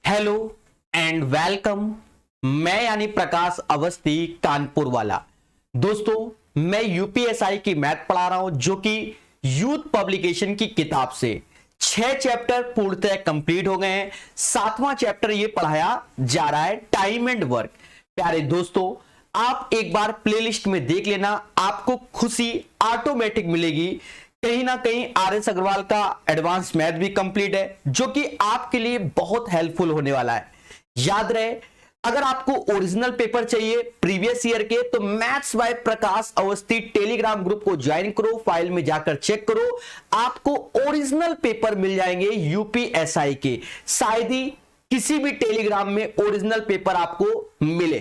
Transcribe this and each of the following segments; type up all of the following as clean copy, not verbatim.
Hello and welcome. मैं यानी प्रकाश अवस्थी कानपुर वाला। दोस्तों मैं यूपीएसआई की मैथ पढ़ा रहा हूं जो कि यूथ पब्लिकेशन की किताब से 6 चैप्टर पूर्णतः कंप्लीट हो गए हैं। 7वां चैप्टर ये पढ़ाया जा रहा है, टाइम एंड वर्क। प्यारे दोस्तों आप एक बार प्लेलिस्ट में देख लेना, आपको खुशी ऑटोमेटिक मिलेगी। कहीं ना कहीं आर.एस. अग्रवाल का एडवांस मैथ भी कंप्लीट है जो कि आपके लिए बहुत हेल्पफुल होने वाला है। याद रहे, अगर आपको ओरिजिनल पेपर चाहिए प्रीवियस ईयर के तो maths by Prakash Awasthi Telegram group को ज्वाइन करो, फाइल में जाकर चेक करो, आपको ओरिजिनल पेपर मिल जाएंगे यूपीएसआई के। शायद ही किसी भी टेलीग्राम में ओरिजिनल पेपर आपको मिले।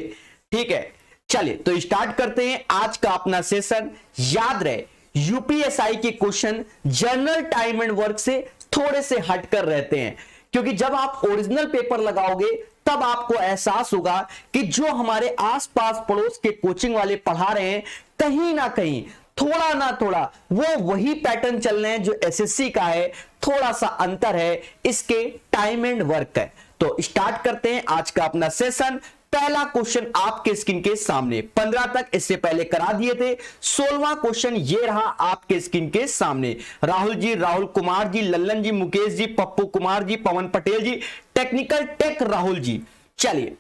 ठीक है, चलिए तो स्टार्ट करते हैं आज का अपना सेशन। याद रहे यूपीएसआई के question general time and work से थोड़े से हटकर रहते हैं, क्योंकि जब आप ओरिजिनल पेपर लगाओगे तब आपको एहसास होगा कि जो हमारे आसपास पड़ोस के कोचिंग वाले पढ़ा रहे हैं कहीं ना कहीं थोड़ा ना थोड़ा वो वही पैटर्न चल रहे हैं जो एसएससी का है। थोड़ा सा अंतर है इसके टाइम एंड वर्क का। तो स्टार्ट करते हैं आज का अपना सेशन। पहला क्वेश्चन आपके स्क्रीन के सामने, 15 तक इससे पहले करा दिए थे। 16वां क्वेश्चन ये रहा आपके स्क्रीन के सामने। राहुल जी, राहुल कुमार जी, लल्लन जी, मुकेश जी, पप्पू कुमार जी, पवन पटेल जी, टेक्निकल टेक राहुल जी। चलिए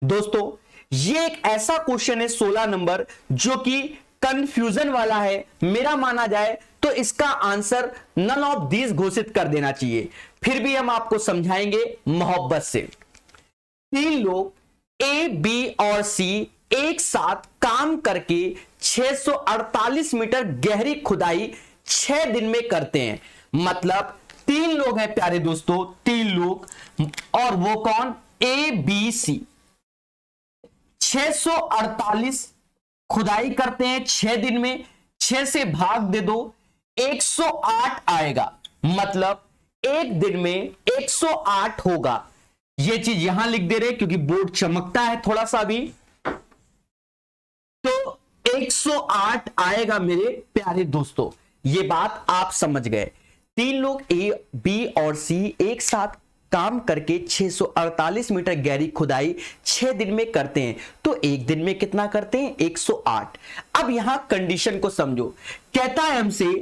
दोस्तों ये एक ऐसा क्वेश्चन है 16 नंबर जो कि कंफ्यूजन वाला है। मेरा माना जाए तो इसका आंसर नन ऑफ दीज घोषित कर देना चाहिए, फिर भी हम आपको समझाएंगे मोहब्बत से। 3 लोग ए, बी और सी एक साथ काम करके 648 मीटर गहरी खुदाई 6 दिन में करते हैं। मतलब 3 लोग हैं प्यारे दोस्तों, 3 लोग, और वो कौन? ए, बी, सी। 648 खुदाई करते हैं 6 दिन में। 6 से भाग दे दो, 108 आएगा। मतलब एक दिन में 108 होगा। ये चीज यहां लिख दे रहे क्योंकि बोर्ड चमकता है थोड़ा सा भी। तो 108 आएगा मेरे प्यारे दोस्तों, ये बात आप समझ गए। 3 लोग ए, बी और सी एक साथ काम करके 648 मीटर गहरी खुदाई 6 दिन में करते हैं। तो एक दिन में कितना करते हैं? 108। अब यहां कंडीशन को समझो। कहता है हमसे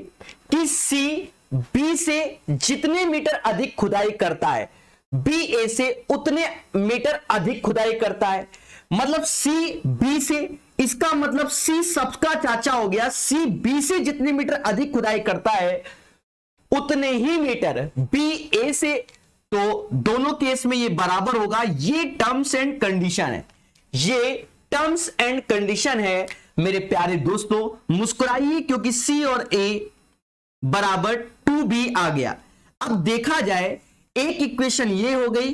कि सी बी से जितने मीटर अधिक खुदाई करता है, बी ए से उतने मीटर अधिक खुदाई करता है। मतलब सी बी से, इसका मतलब सी सबका चाचा हो गया। सी बी से जितने मीटर अधिक खुदाई करता है उतने ही मीटर बी ए से। तो दोनों केस में ये बराबर होगा। ये टर्म्स एंड कंडीशन है, ये टर्म्स एंड कंडीशन है मेरे प्यारे दोस्तों। मुस्कुराइए क्योंकि सी और ए बराबर 2b आ गया। अब देखा जाए, एक इक्वेशन ये हो गई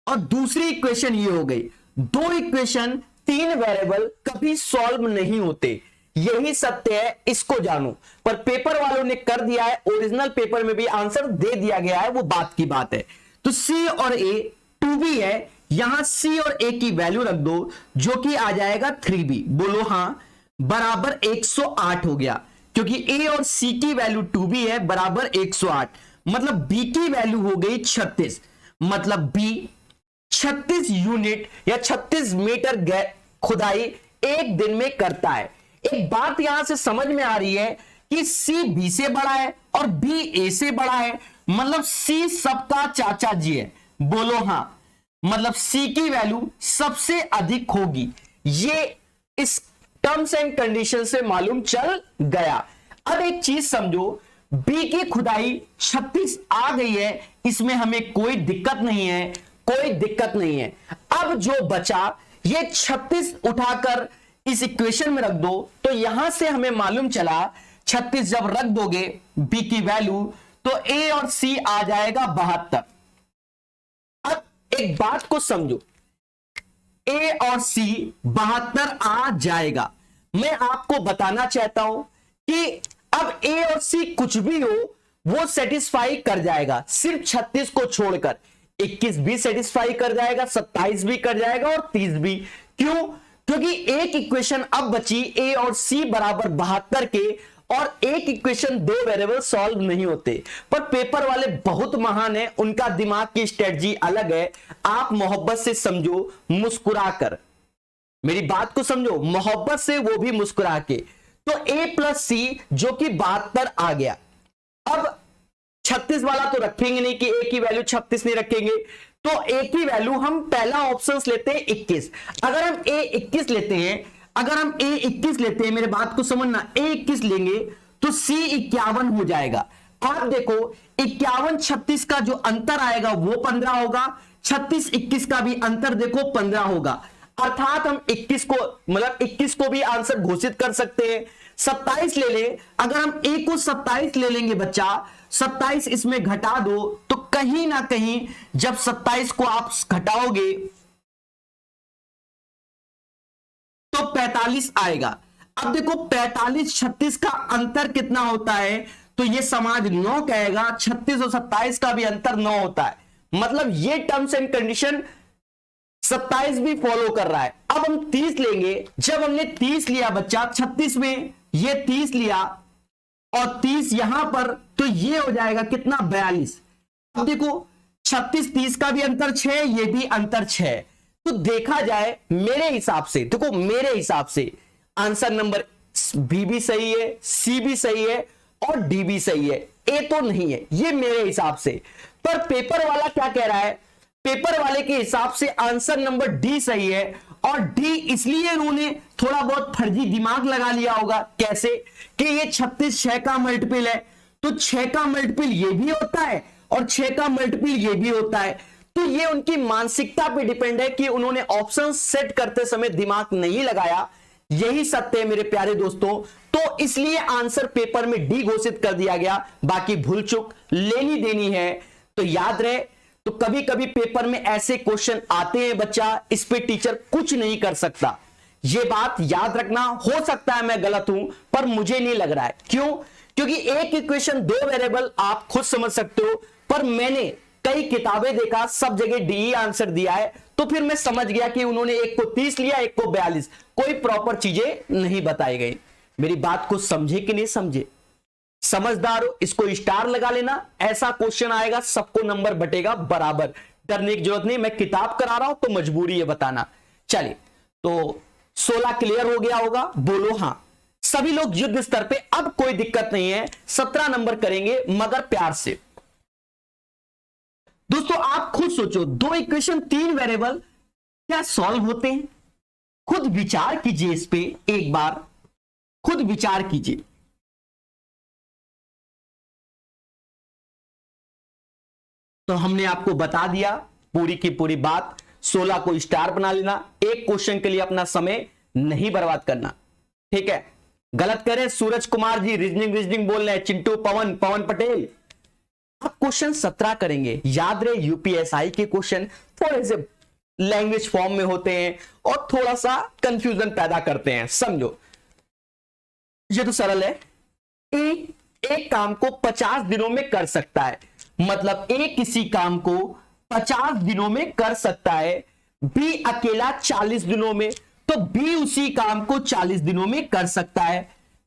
और दूसरी इक्वेशन ये हो गई। 2 इक्वेशन 3 वेरिएबल कभी सॉल्व नहीं होते, यही सत्य है, इसको जानो। पर पेपर वालों ने कर दिया है, ओरिजिनल पेपर में भी आंसर दे दिया गया है, वो बात की बात है। तो सी और ए 2b है, यहां सी और ए की वैल्यू रख दो जो कि आ जाएगा 3b। बोलो हां, बराबर 108 हो गया, क्योंकि ए और सी की वैल्यू 2b है, बराबर 108। मतलब बी की वैल्यू हो गई 36। मतलब बी 36 यूनिट या 36 मीटर खुदाई एक दिन में करता है। एक बात यहां से समझ में आ रही है कि सी बी से बड़ा है और बी ए से बड़ा है। मतलब सी सबका चाचा जी है। बोलो हां, मतलब सी की वैल्यू सबसे अधिक होगी। ये इस टर्म्स एंड कंडीशन से मालूम चल गया। अब एक चीज समझो, बी की खुदाई 36 आ गई है, इसमें हमें कोई दिक्कत नहीं है, कोई दिक्कत नहीं है। अब जो बचा ये 36 उठाकर इस इक्वेशन में रख दो, तो यहां से हमें मालूम चला 36 जब रख दोगे बी की वैल्यू तो ए और सी आ जाएगा 72। अब एक बात को समझो, ए और सी 72 आ जाएगा। मैं आपको बताना चाहता हूं कि अब ए और सी कुछ भी हो वो सेटिस्फाई कर जाएगा, सिर्फ 36 को छोड़कर। 21 भी सेटिस्फाई कर जाएगा, 27 भी कर जाएगा और 30 भी। क्यों? क्योंकि एक इक्वेशन अब बची ए और सी बराबर 72 के, और एक इक्वेशन दो वेरिएबल सॉल्व नहीं होते। पर पेपर वाले बहुत महान है, उनका दिमाग की स्ट्रेटजी अलग है। आप मोहब्बत से समझो, मुस्कुराकर मेरी बात को समझो, मोहब्बत से, वो भी मुस्कुरा के। तो a प्लस सी जो कि 72 आ गया। अब 36 वाला तो रखेंगे नहीं कि a की वैल्यू 36 नहीं रखेंगे, तो a की वैल्यू हम पहला ऑप्शन लेते हैं 21। अगर हम a 21 लेते हैं, अगर हम a 21 लेते हैं, मेरे बात को समझना, a 21 लेंगे तो c 51 हो जाएगा। आप देखो 51 36 का जो अंतर आएगा वो 15 होगा, 36 21 का भी अंतर देखो 15 होगा। अर्थात हम 21 को, मतलब 21 को भी आंसर घोषित कर सकते हैं। 27 ले ले, अगर हम a को 27 ले लेंगे बच्चा, 27 इसमें घटा दो तो कहीं ना कहीं जब 27 को आप घटाओगे तो 45 आएगा। अब देखो 45 36 का अंतर कितना होता है, तो ये समाज 9 कहेगा, 36 और 27 का भी अंतर 9 होता है। मतलब ये टर्म्स एंड कंडीशन 27 भी फॉलो कर रहा है। अब हम 30 लेंगे, जब हमने 30 लिया बच्चा, 36 में ये 30 लिया और 30 यहां पर, तो ये हो जाएगा कितना, 42। अब देखो 36 30 का भी अंतर 6, ये भी अंतर 6। तो देखा जाए मेरे हिसाब से, देखो मेरे हिसाब से आंसर नंबर बी भी सही है, सी भी सही है और डी भी सही है, ए तो नहीं है, ये मेरे हिसाब से। पर पेपर वाला क्या कह रहा है, पेपर वाले के हिसाब से आंसर नंबर डी सही है। और डी इसलिए उन्होंने थोड़ा बहुत फर्जी दिमाग लगा लिया होगा, कैसे कि ये 36 6 का मल्टीपल है, तो 6 का मल्टीपल ये भी होता है और 6 का मल्टीपल ये भी होता है। तो ये उनकी मानसिकता पे डिपेंड है कि उन्होंने ऑप्शन सेट करते समय दिमाग नहीं लगाया। यही सत्य है मेरे प्यारे दोस्तों। तो इसलिए आंसर पेपर में डी घोषित कर दिया गया, बाकी भूल चुक लेनी देनी है तो याद रहे। तो कभी कभी पेपर में ऐसे क्वेश्चन आते हैं बच्चा, इस पे टीचर कुछ नहीं कर सकता। ये बात याद रखना, हो सकता है मैं गलत हूं पर मुझे नहीं लग रहा है। क्यों? क्योंकि एक इक्वेशन दो वेरिएबल आप खुद समझ सकते हो, पर मैंने कई किताबें देखा, सब जगह डी आंसर दिया है, तो फिर मैं समझ गया कि उन्होंने एक को 30 लिया, एक को 42, कोई प्रॉपर चीजें नहीं बताई गई। मेरी बात को समझे कि नहीं समझे? समझदार हो, इसको स्टार लगा लेना। ऐसा क्वेश्चन आएगा सबको नंबर बटेगा बराबर, डरने की जरूरत नहीं। मैं किताब करा रहा हूं तो मजबूरी है बताना। चलिए, तो 16 क्लियर हो गया होगा, बोलो हां। सभी लोग युद्ध स्तर पे, अब कोई दिक्कत नहीं है, 17 नंबर करेंगे मगर प्यार से। दोस्तों आप खुद सोचो, दो इक्वेशन 3 वेरिएबल क्या सॉल्व होते हैं? खुद विचार कीजिए इस पे, एक बार खुद विचार कीजिए। तो हमने आपको बता दिया पूरी की पूरी बात। 16 को स्टार बना लेना, एक क्वेश्चन के लिए अपना समय नहीं बर्बाद करना, ठीक है? गलत करें सूरज कुमार जी, रीजनिंग बोल रहे हैं, चिंटू पवन पटेल। अब क्वेश्चन 17 करेंगे। याद रहे यूपीएसआई के क्वेश्चन थोड़े से लैंग्वेज फॉर्म में होते हैं और थोड़ा सा कंफ्यूजन पैदा करते हैं, समझो। ये तो सरल है, एक काम को 50 दिनों में कर सकता है, मतलब ए किसी काम को 50 दिनों में कर सकता है, बी अकेला 40 दिनों में, तो बी उसी काम को 40 दिनों में कर सकता है।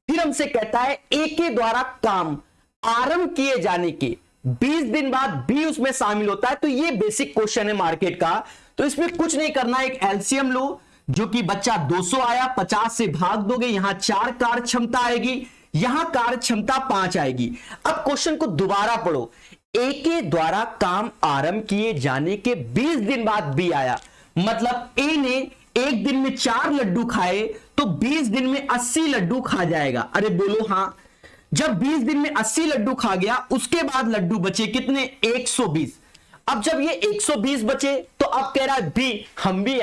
फिर हमसे कहता है ए के द्वारा काम आरंभ किए जाने के 20 दिन बाद बी उसमें शामिल होता है। तो ये बेसिक क्वेश्चन है मार्केट का, तो इसमें कुछ नहीं करना, एक एलसीएम लो, जो कि बच्चा 200 आया, 50 से भाग दोगे, यहां 4 कार्य क्षमता आएगी, यहां कार्य क्षमता 5 आएगी। अब क्वेश्चन को दोबारा पढ़ो, ए के द्वारा काम आरंभ किए जाने के 20 दिन बाद बी आया, मतलब ए ने एक दिन में 4 लड्डू खाए तो 20 दिन में 80 लड्डू खा जाएगा। अरे बोलो हां। जब 20 दिन में 80 लड्डू खा गया, उसके बाद लड्डू बचे कितने? 120। अब जब ये 120 बचे तो अब कह रहा है बी हम भी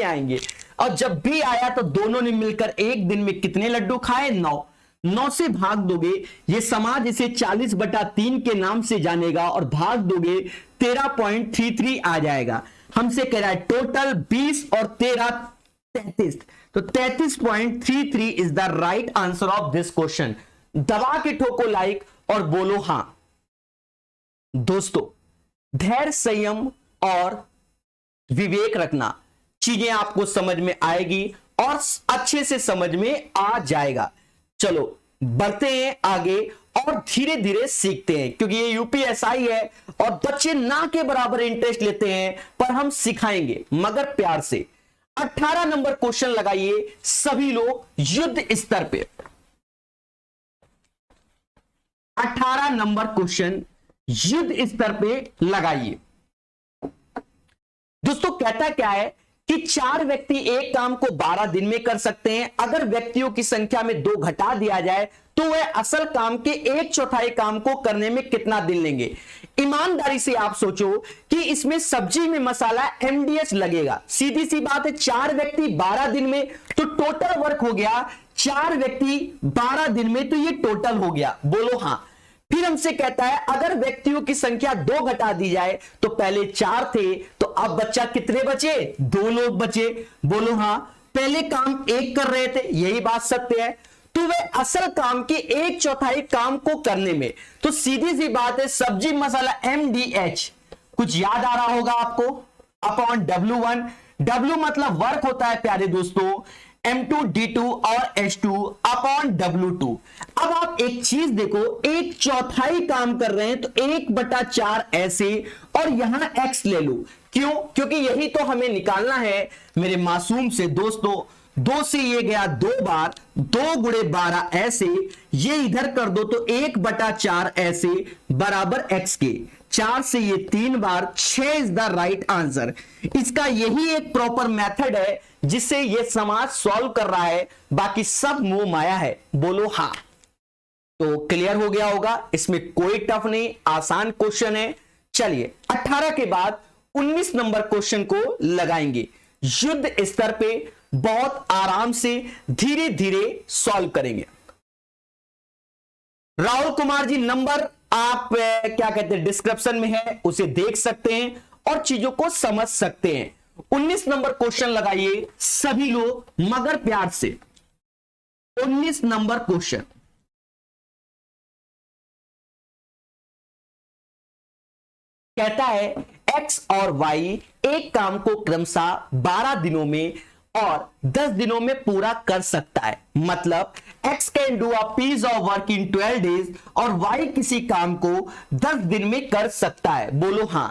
आएंगे। और जब बी आया तो दोनों ने मिलकर एक दिन में कितने लड्डू खाए? 9 से भाग दोगे, ये समाज इसे 40/3 के नाम से जानेगा और भाग दोगे 13.33 आ जाएगा। हमसे कह रहा है टोटल 20 और 13 33, तो 33.33 is the right answer of this question. दबा के ठोको लाइक और बोलो हां। दोस्तों धैर्य, संयम और विवेक रखना, चीजें आपको समझ में आएगी और अच्छे से समझ में आ जाएगा। चलो बढ़ते हैं आगे और धीरे धीरे सीखते हैं, क्योंकि ये यूपीएसआई है और बच्चे ना के बराबर इंटरेस्ट लेते हैं, पर हम सिखाएंगे मगर प्यार से। 18 नंबर क्वेश्चन लगाइए सभी लोग युद्ध स्तर पे। 18 नंबर क्वेश्चन युद्ध स्तर पे लगाइए। दोस्तों कहता क्या है कि 4 व्यक्ति एक काम को 12 दिन में कर सकते हैं। अगर व्यक्तियों की संख्या में 2 घटा दिया जाए तो वह असल काम के 1/4 काम को करने में कितना दिन लेंगे। ईमानदारी से आप सोचो कि इसमें सब्जी में मसाला MDH लगेगा। सीधी सी बात है, 4 व्यक्ति 12 दिन में तो टोटल वर्क हो गया 4 व्यक्ति 12 दिन में, तो ये टोटल हो गया। बोलो हां। फिर हमसे कहता है अगर व्यक्तियों की संख्या 2 घटा दी जाए तो पहले 4 थे तो अब बच्चा कितने बचे, 2 लोग बचे। बोलो हां। पहले काम 1 कर रहे थे, यही बात सत्य है, तो वे असल काम के 1/4 काम को करने में, तो सीधी सी बात है सब्जी मसाला MDH कुछ याद आ रहा होगा आपको, अपॉन W1। W मतलब वर्क होता है प्यारे दोस्तों, M2 D2 और H2 अपॉन W2। अब आप एक चीज देखो, 1/4 काम कर रहे हैं तो 1/4 ऐसे और यहां x ले लो। क्यों? क्योंकि यही तो हमें निकालना है मेरे मासूम से दोस्तों। 2 से ये गया 2 बार, 2 गुणे 12 ऐसे, ये इधर कर दो तो 1/4 ऐसे बराबर x के। 4 से ये 3 बार, 6 इज द राइट आंसर। इसका यही एक प्रॉपर मेथड है जिससे ये समाज सॉल्व कर रहा है, बाकी सब मोह माया है। बोलो हां। तो क्लियर हो गया होगा, इसमें कोई टफ नहीं, आसान क्वेश्चन है। चलिए 18 के बाद 19 नंबर क्वेश्चन को लगाएंगे युद्ध स्तर पे, बहुत आराम से धीरे धीरे सॉल्व करेंगे। राहुल कुमार जी नंबर आप क्या कहते हैं डिस्क्रिप्शन में है, उसे देख सकते हैं और चीजों को समझ सकते हैं। 19 नंबर क्वेश्चन लगाइए सभी लोग मगर प्यार से। 19 नंबर क्वेश्चन कहता है x और y एक काम को क्रमशः 12 दिनों में और 10 दिनों में पूरा कर सकता है। मतलब x can do a piece of work in 12 days और y किसी काम को 10 दिन में कर सकता है। बोलो हां।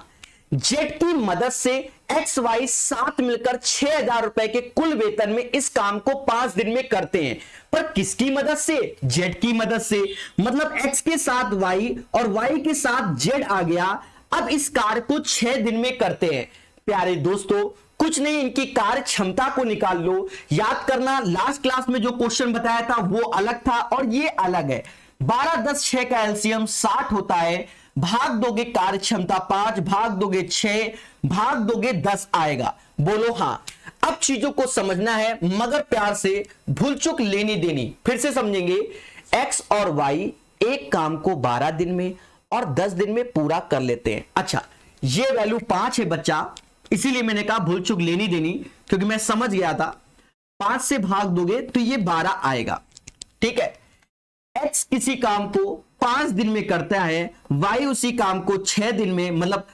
जेड की मदद से एक्स वाई साथ मिलकर 6,000 रुपए के कुल वेतन में इस काम को 5 दिन में करते हैं, पर किसकी मदद से? जेड की मदद से। मतलब एक्स के साथ वाई और वाई के साथ जेड आ गया। अब इस कार्य को 6 दिन में करते हैं। प्यारे दोस्तों कुछ नहीं, इनकी कार्य क्षमता को निकाल लो। याद करना लास्ट क्लास में जो क्वेश्चन बताया था वो अलग था और ये अलग है। 12 10 6 का एलसीएम 60 होता है, भाग दोगे कार्य क्षमता 5, भाग दोगे 6, भाग दोगे 10 आएगा। बोलो हां। अब चीजों को समझना है मगर प्यार से, भूल चुक लेनी देनी फिर से समझेंगे। एक्स और वाई एक काम को 12 दिन में और 10 दिन में पूरा कर लेते हैं। अच्छा ये वैल्यू 5 है बच्चा, इसीलिए मैंने कहा भूल चुक लेनी देनी, क्योंकि मैं समझ गया था 5 से भाग दोगे तो ये 12 आएगा। ठीक है, एक्स किसी काम को 5 दिन में करता है, वाई उसी काम को 6 दिन में, मतलब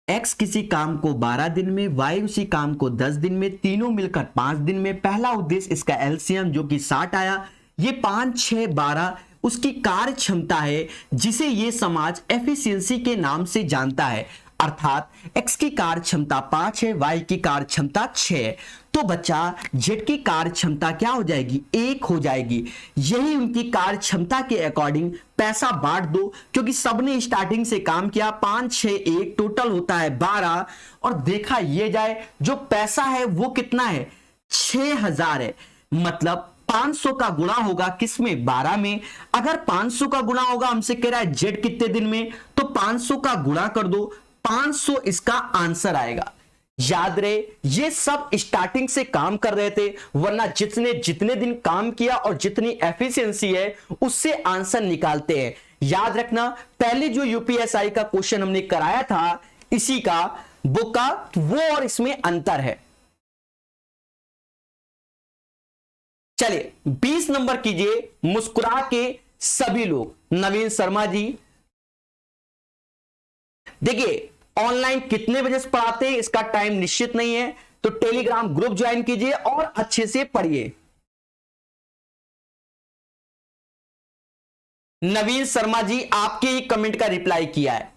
एक्स किसी काम को 12 दिन में, वाई उसी काम को 10 दिन में, तीनों मिलकर 5 दिन में। पहला उद्देश्य इसका एलसीएम जो कि 60 आया, ये 5 6 12 उसकी कार्य क्षमता है जिसे ये समाज एफिशिएंसी के नाम से जानता है। अर्थात x की कार्य क्षमता 5 है, y की कार्य क्षमता 6 है, तो बच्चा z की कार्य क्षमता क्या हो जाएगी? 1 हो जाएगी। यही उनकी कार्य क्षमता के अकॉर्डिंग पैसा बांट दो, क्योंकि सबने स्टार्टिंग से काम किया। 5 6 1 टोटल होता है 12 और देखा ये जाए जो पैसा है वो कितना है? 6,000 है। मतलब 500 का गुणा होगा किसमें? 12 में। अगर 500 का गुणा होगा, हमसे कह रहा है जेड कितने दिन में, तो 500 का गुणा कर दो, 500 इसका आंसर आएगा। याद रहे ये सब स्टार्टिंग से काम कर रहे थे, वरना जितने दिन काम किया और जितनी एफिशिएंसी है उससे आंसर निकालते हैं। याद रखना पहले जो यूपीएसआई का क्वेश्चन हमने कराया था इसी का बुक का, वो और इसमें अंतर है। चलिए 20 नंबर कीजिए मुस्कुरा के सभी लोग। नवीन शर्मा जी देखिए ऑनलाइन कितने बजे से पढ़ाते हैं इसका टाइम निश्चित नहीं है, तो टेलीग्राम ग्रुप ज्वाइन कीजिए और अच्छे से पढ़िए। नवीन शर्मा जी आपके ही कमेंट का रिप्लाई किया है।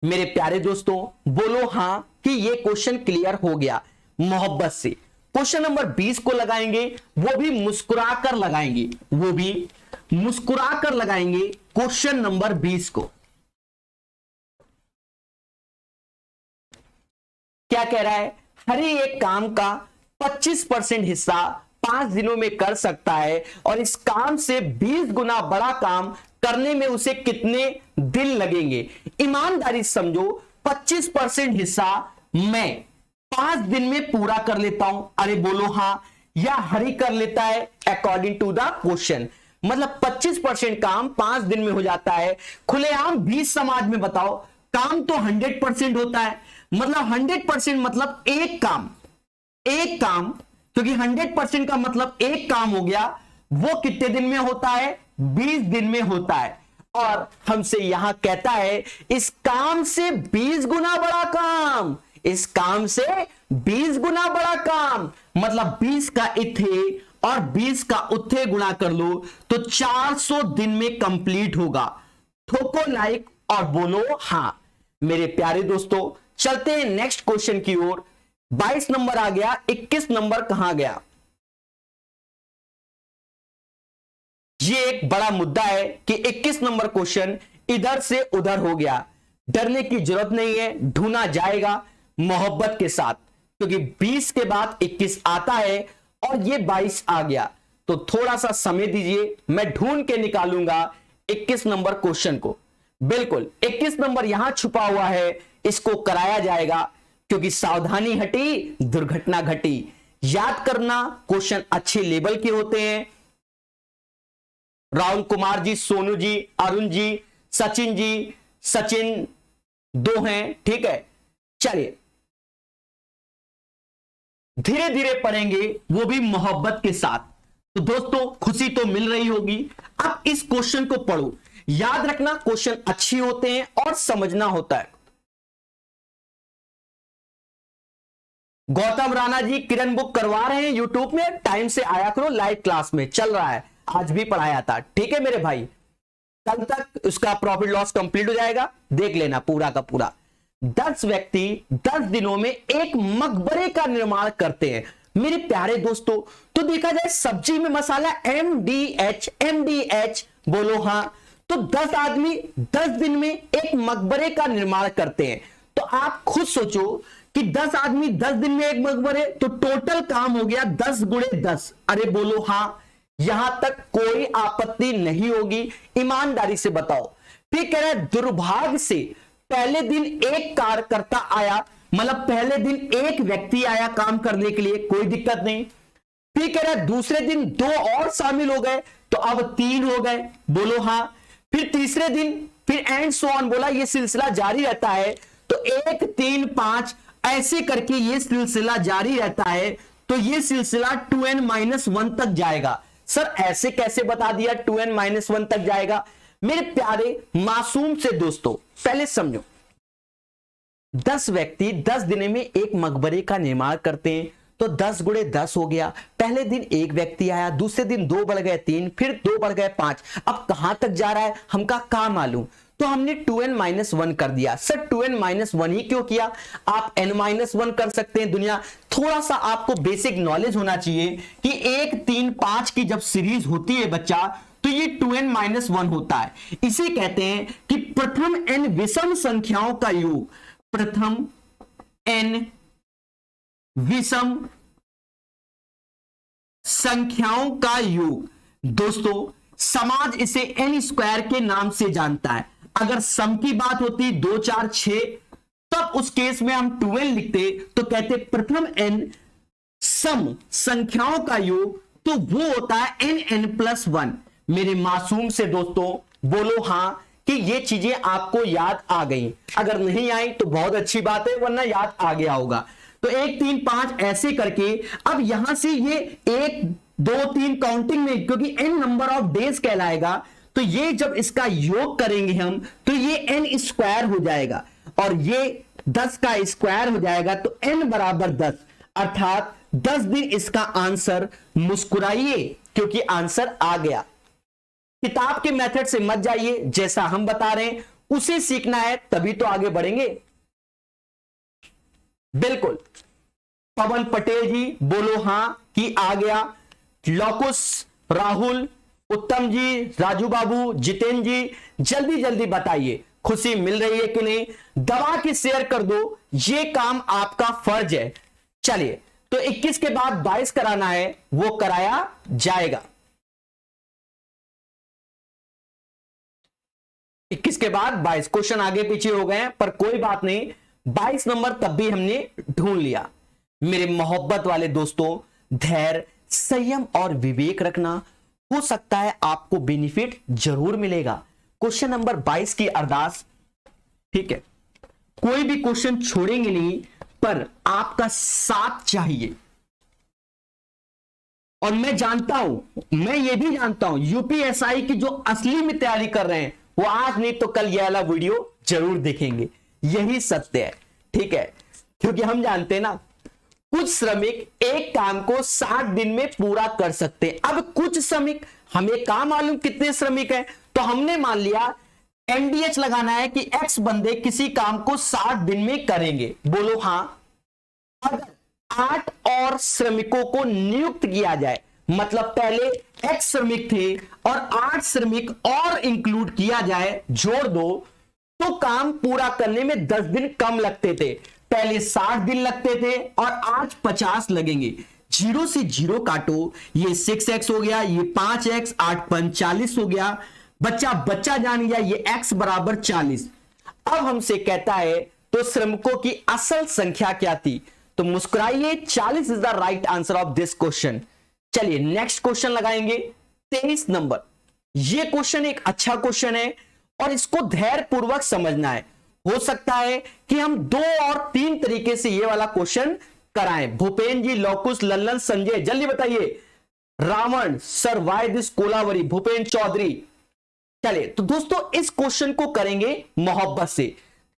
मेरे प्यारे दोस्तों बोलो हां कि ये क्वेश्चन क्लियर हो गया मोहब्बत से। क्वेश्चन नंबर 20 को लगाएंगे, वो भी मुस्कुरा कर लगाएंगे, वो भी मुस्कुरा कर लगाएंगे क्वेश्चन नंबर 20 को। क्या कह रहा है? हर एक काम का 25% हिस्सा 5 दिनों में कर सकता है और इस काम से 20 गुना बड़ा काम करने में उसे कितने दिन लगेंगे? ईमानदारी समझो, 25% हिस्सा मैं 5 दिन में पूरा कर लेता हूं, अरे बोलो हां, या हरी कर लेता है अकॉर्डिंग टू द क्वेश्चन। मतलब 25% काम 5 दिन में हो जाता है। खुलेआम 20 समाज में बताओ, काम तो 100% होता है। मतलब 100% मतलब एक काम, क्योंकि 100% का मतलब एक काम हो गया, वो कितने दिन में होता है? 20 दिन में होता है। और हमसे यहां कहता है इस काम से 20 गुना बड़ा काम, इस काम से 20 गुना बड़ा काम, मतलब 20 का इथे और 20 का उत्थे गुणा कर लो तो 400 दिन में कंप्लीट होगा। ठोको लाइक और बोलो हां। मेरे प्यारे दोस्तों चलते हैं नेक्स्ट क्वेश्चन की ओर। 22 नंबर आ गया, 21 नंबर कहां गया? ये एक बड़ा मुद्दा है कि 21 नंबर क्वेश्चन इधर से उधर हो गया। डरने की जरूरत नहीं है, ढूंढा जाएगा मोहब्बत के साथ, क्योंकि 20 के बाद 21 आता है और ये 22 आ गया। तो थोड़ा सा समय दीजिए, मैं ढूंढ के निकालूंगा 21 नंबर क्वेश्चन को। बिल्कुल 21 नंबर यहां छुपा हुआ है, इसको कराया जाएगा, क्योंकि सावधानी हटी दुर्घटना घटी। याद करना, क्वेश्चन अच्छे लेवल के होते हैं। राहुल कुमार जी, सोनू जी, अरुण जी, सचिन 2 हैं, ठीक है। चलिए धीरे धीरे पढ़ेंगे, वो भी मोहब्बत के साथ। तो दोस्तों खुशी तो मिल रही होगी। अब इस क्वेश्चन को पढ़ो, याद रखना क्वेश्चन अच्छे होते हैं और समझना होता है। गौतम राणा जी किरण बुक करवा रहे हैं यूट्यूब में, टाइम से आया करो, लाइव क्लास में चल रहा है, आज भी पढ़ाया था, ठीक है मेरे भाई। कल तक उसका प्रॉफिट लॉस कंप्लीट हो जाएगा, देख लेना पूरा का पूरा। 10 व्यक्ति 10 दिनों में एक मकबरे का निर्माण करते हैं। मेरे प्यारे दोस्तों, तो देखा जाए सब्जी में मसाला MDH बोलो हां। तो 10 आदमी 10 दिन में एक मकबरे का निर्माण करते हैं। तो आप खुद सोचो कि 10 आदमी 10 दिन में एक मकबरे, तो टोटल काम हो गया 10 गुणे 10, अरे बोलो हां। यहां तक कोई आपत्ति नहीं होगी, ईमानदारी से बताओ। फिर कह रहा है दुर्भाग्य से पहले दिन एक कार्यकर्ता आया, मतलब पहले दिन एक व्यक्ति आया काम करने के लिए, कोई दिक्कत नहीं। फिर कह रहा है दूसरे दिन 2 और शामिल हो गए, तो अब 3 हो गए, बोलो हां। फिर तीसरे दिन फिर एंड सो ऑन बोला, ये सिलसिला जारी रहता है। तो 1 3 5 ऐसे करके ये सिलसिला जारी रहता है। तो ये सिलसिला 2n-1 तक जाएगा। सर ऐसे कैसे बता दिया 2n-1 तक जाएगा? मेरे प्यारे मासूम से दोस्तों पहले समझो, 10 व्यक्ति 10 दिन में एक मकबरे का निर्माण करते हैं, तो 10 गुणे 10 हो गया। पहले दिन एक व्यक्ति आया, दूसरे दिन 2 बढ़ गए 3, फिर 2 बढ़ गए 5। अब कहां तक जा रहा है हमका क्या मालूम, तो हमने 2n-1 कर दिया। सर 2n-1 ही क्यों किया? आप n-1 कर सकते हैं। दुनिया थोड़ा सा आपको बेसिक नॉलेज होना चाहिए कि 1 3 5 की जब सीरीज होती है बच्चा, तो ये 2n-1 होता है। इसे कहते हैं कि प्रथम n विषम संख्याओं का योग, प्रथम n विषम संख्याओं का योग। दोस्तों समाज इसे n² के नाम से जानता है। अगर सम की बात होती 2 4 6, तब उस केस में हम 2n लिखते, तो कहते प्रथम n सम संख्याओं का योग, तो वो होता है nn+1। मेरे मासूम से दोस्तों बोलो हां कि ये चीजें आपको याद आ गई। अगर नहीं आई तो बहुत अच्छी बात है, वरना याद आ गया होगा। तो 1 3 5 ऐसे करके अब यहां से ये 1 2 3 काउंटिंग में, क्योंकि n नंबर ऑफ डेज कहलाएगा, तो ये जब इसका योग करेंगे हम, तो ये n² हो जाएगा और ये 10 का स्क्वायर हो जाएगा, तो n बराबर 10, अर्थात 10 दिन इसका आंसर। मुस्कुराइए क्योंकि आंसर आ गया। किताब के मेथड से मत जाइए, जैसा हम बता रहे हैं उसे सीखना है, तभी तो आगे बढ़ेंगे। बिल्कुल, पवन पटेल जी बोलो हां कि आ गया। लौकुस, राहुल, उत्तम जी, राजू बाबू, जितेंद्र जी, जल्दी जल्दी बताइए खुशी मिल रही है कि नहीं। दबा के शेयर कर दो, ये काम आपका फर्ज है। चलिए, तो 21 के बाद 22 कराना है, वो कराया जाएगा। 21 के बाद 22 क्वेश्चन आगे पीछे हो गए हैं, पर कोई बात नहीं, 22 नंबर तब भी हमने ढूंढ लिया। मेरे मोहब्बत वाले दोस्तों, धैर्य, संयम और विवेक रखना, हो सकता है आपको बेनिफिट जरूर मिलेगा। क्वेश्चन नंबर 22 की अरदास, ठीक है, कोई भी क्वेश्चन छोड़ेंगे नहीं, पर आपका साथ चाहिए। और मैं जानता हूं, मैं ये भी जानता हूं, यूपीएसआई की जो असली में तैयारी कर रहे हैं वो आज नहीं तो कल ये वाला वीडियो जरूर देखेंगे। यही सत्य है, ठीक है, क्योंकि हम जानते हैं ना, कुछ श्रमिक एक काम को 60 दिन में पूरा कर सकते हैं। अब कुछ श्रमिक, हमें काम मालूम कितने श्रमिक हैं, तो हमने मान लिया एमडीएच लगाना है कि एक्स बंदे किसी काम को 60 दिन में करेंगे। बोलो हां। अगर 8 और श्रमिकों को नियुक्त किया जाए, मतलब पहले एक्स श्रमिक थे और 8 श्रमिक और इंक्लूड किया जाए, जोड़ दो, तो काम पूरा करने में 10 दिन कम लगते थे। पहले 60 दिन लगते थे और आज 50 लगेंगे। 0 से 0 काटो, ये 6x हो गया, ये 5x, 8 5 40 हो गया। बच्चा जान गया, ये x बराबर 40। अब हमसे कहता है तो श्रमिकों की असल संख्या क्या थी, तो मुस्कुराइए, 40 is the right answer of this question. चलिए नेक्स्ट क्वेश्चन लगाएंगे, 23 नंबर। ये क्वेश्चन एक अच्छा क्वेश्चन है और इसको धैर्य पूर्वक समझना है। हो सकता है कि हम 2 और 3 तरीके से ये वाला क्वेश्चन कराएं। भूपेंद्र जी, लौकुश, लल्लन, संजय, जल्दी बताइए। Ravan, sir why this Kolaveri, Bhupendra Chaudhary. चलिए, तो दोस्तों इस क्वेश्चन को करेंगे मोहब्बत से।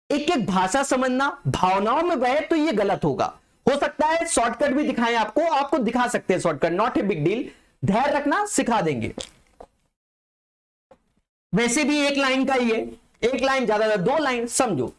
एक एक भाषा समझना, भावनाओं में बहे तो ये गलत होगा। हो सकता है शॉर्टकट भी दिखाएं आपको दिखा सकते हैं shortcut, not a big deal. धैर्य रखना सिखा देंगे। वैसे भी एक लाइन का ही है, एक लाइन ज्यादा 2 लाइन समझो।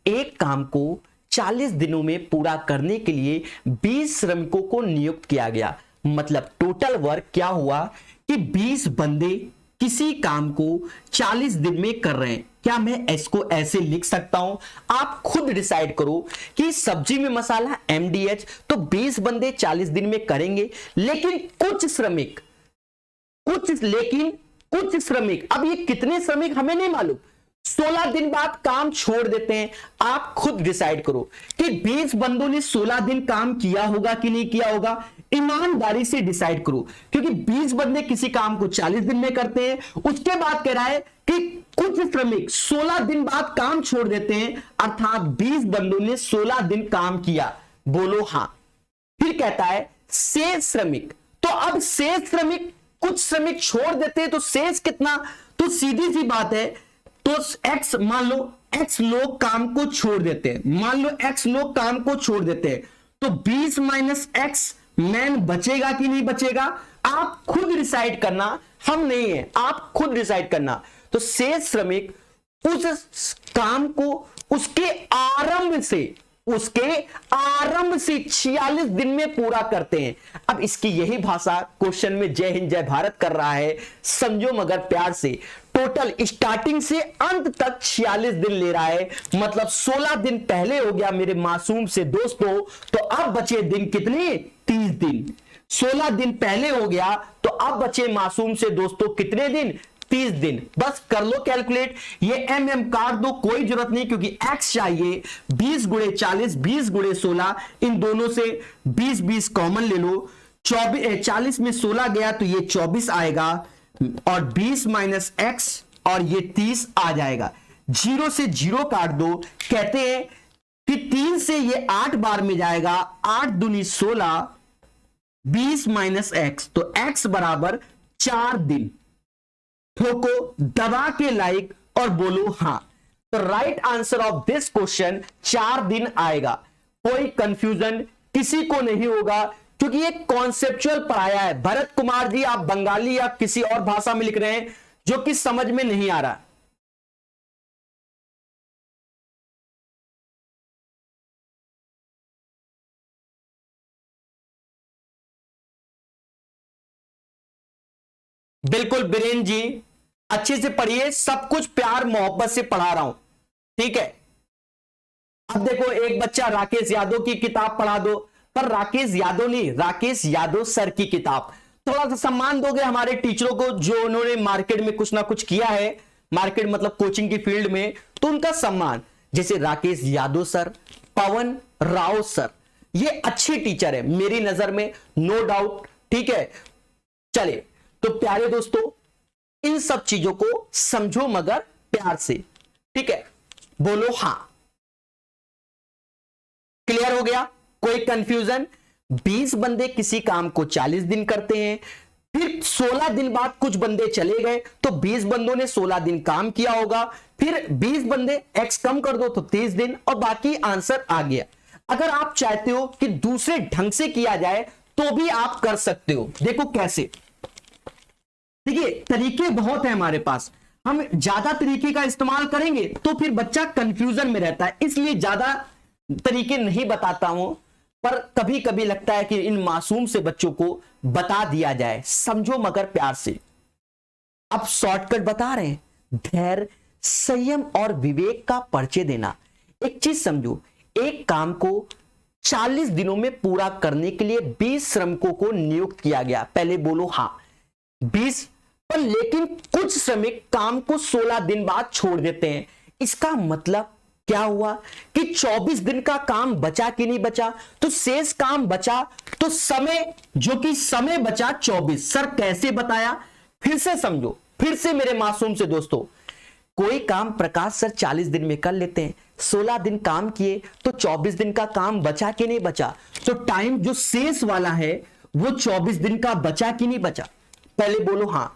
एक काम को 40 दिनों में पूरा करने के लिए 20 श्रमिकों को नियुक्त किया गया। मतलब टोटल वर्क क्या हुआ कि 20 बंदे किसी काम को 40 दिन में कर रहे हैं। क्या मैं इसको ऐसे लिख सकता हूं? आप खुद डिसाइड करो कि सब्जी में मसाला एमडीएच, तो 20 बंदे 40 दिन में करेंगे, लेकिन कुछ श्रमिक, अब ये कितने श्रमिक हमें नहीं मालूम, 16 दिन बाद काम छोड़ देते हैं। आप खुद डिसाइड करो कि 20 बंदों ने 16 दिन काम किया होगा कि नहीं किया होगा। ईमानदारी से डिसाइड करो, क्योंकि 20 बंदे किसी काम को 40 दिन में करते हैं। उसके बाद कह रहा है कि कुछ श्रमिक 16 दिन बाद काम छोड़ देते हैं, अर्थात 20 बंदों ने 16 दिन काम किया। बोलो हां। फिर कहता है शेष श्रमिक, तो अब शेष श्रमिक, कुछ श्रमिक छोड़ देते हैं तो शेष कितना, तो सीधी सी बात है, तो x, मान लो x लोग काम को छोड़ देते हैं, तो 20 माइनस एक्स मैन बचेगा कि नहीं बचेगा, आप खुद डिसाइड करना, हम नहीं है, आप खुद डिसाइड करना। तो शेष श्रमिक उस काम को उसके आरंभ से 46 दिन में पूरा करते हैं। अब इसकी यही भाषा क्वेश्चन में जय हिंद जय भारत कर रहा है, समझो मगर प्यार से। टोटल स्टार्टिंग से अंत तक 46 दिन ले रहा है, मतलब 16 दिन पहले हो गया मेरे मासूम से दोस्तों, तो अब बचे दिन कितने, 30 दिन। 16 दिन पहले हो गया तो अब बचे मासूम से दोस्तों कितने दिन, 30 दिन। बस कर लो कैलकुलेट, ये एम काट दो, कोई जरूरत नहीं, क्योंकि एक्स चाहिए। 20 गुणे 40, 20 गुणे 16, इन दोनों से 20 कॉमन ले लो। 40 में 16 गया तो ये 24 आएगा, और 20 माइनस एक्स और ये 30 आ जाएगा। 0 से 0 काट दो। कहते हैं कि 3 से ये 8 बार में जाएगा, 8 दूनी 16, 20 माइनस एक्स, तो एक्स बराबर 4 दिन। ठोको दबा के लाइक और बोलो हां। तो right answer of this question 4 दिन आएगा। कोई कंफ्यूजन किसी को नहीं होगा, क्योंकि ये कॉन्सेप्चुअल पढ़ाया है। भरत कुमार जी, आप बंगाली या किसी और भाषा में लिख रहे हैं जो कि समझ में नहीं आ रहा। बिल्कुल बीरेन जी, अच्छे से पढ़िए, सब कुछ प्यार मोहब्बत से पढ़ा रहा हूं, ठीक है। अब देखो, एक बच्चा राकेश यादव की किताब पढ़ा दो, पर राकेश यादव नहीं, राकेश यादव सर की किताब। थोड़ा सा सम्मान दोगे हमारे टीचरों को जो उन्होंने मार्केट में कुछ ना कुछ किया है, मार्केट मतलब कोचिंग की फील्ड में, तो उनका सम्मान, जैसे राकेश यादव सर, पवन राव सर, ये अच्छे टीचर है मेरी नजर में, नो डाउट, ठीक है। चले, तो प्यारे दोस्तों, इन सब चीजों को समझो मगर प्यार से, ठीक है, बोलो हां। क्लियर हो गया? कोई कंफ्यूजन? 20 बंदे किसी काम को 40 दिन करते हैं, फिर 16 दिन बाद कुछ बंदे चले गए, तो 20 बंदों ने 16 दिन काम किया होगा, फिर 20 बंदे एक्स कम कर दो तो 30 दिन, और बाकी आंसर आ गया। अगर आप चाहते हो कि दूसरे ढंग से किया जाए तो भी आप कर सकते हो। देखो कैसे, देखिए तरीके बहुत है हमारे पास, हम ज्यादा तरीके का इस्तेमाल करेंगे तो फिर बच्चा कंफ्यूजन में रहता है, इसलिए ज्यादा तरीके नहीं बताता हूं, पर कभी कभी लगता है कि इन मासूम से बच्चों को बता दिया जाए, समझो मगर प्यार से। अब शॉर्टकट बता रहे हैं, धैर्य, संयम और विवेक का परिचय देना। एक चीज समझो, एक काम को 40 दिनों में पूरा करने के लिए 20 श्रमिकों को नियुक्त किया गया। पहले बोलो हां, 20, पर लेकिन कुछ श्रमिक काम को 16 दिन बाद छोड़ देते हैं। इसका मतलब क्या हुआ कि 24 दिन का काम बचा कि नहीं बचा? तो शेष काम बचा, तो समय, जो कि समय बचा 24। सर कैसे बताया? फिर से समझो, फिर से मेरे मासूम से दोस्तों, कोई काम प्रकाश सर 40 दिन में कर लेते हैं, 16 दिन काम किए तो 24 दिन का काम बचा कि नहीं बचा? तो टाइम जो शेष वाला है वो 24 दिन का बचा कि नहीं बचा? पहले बोलो हां।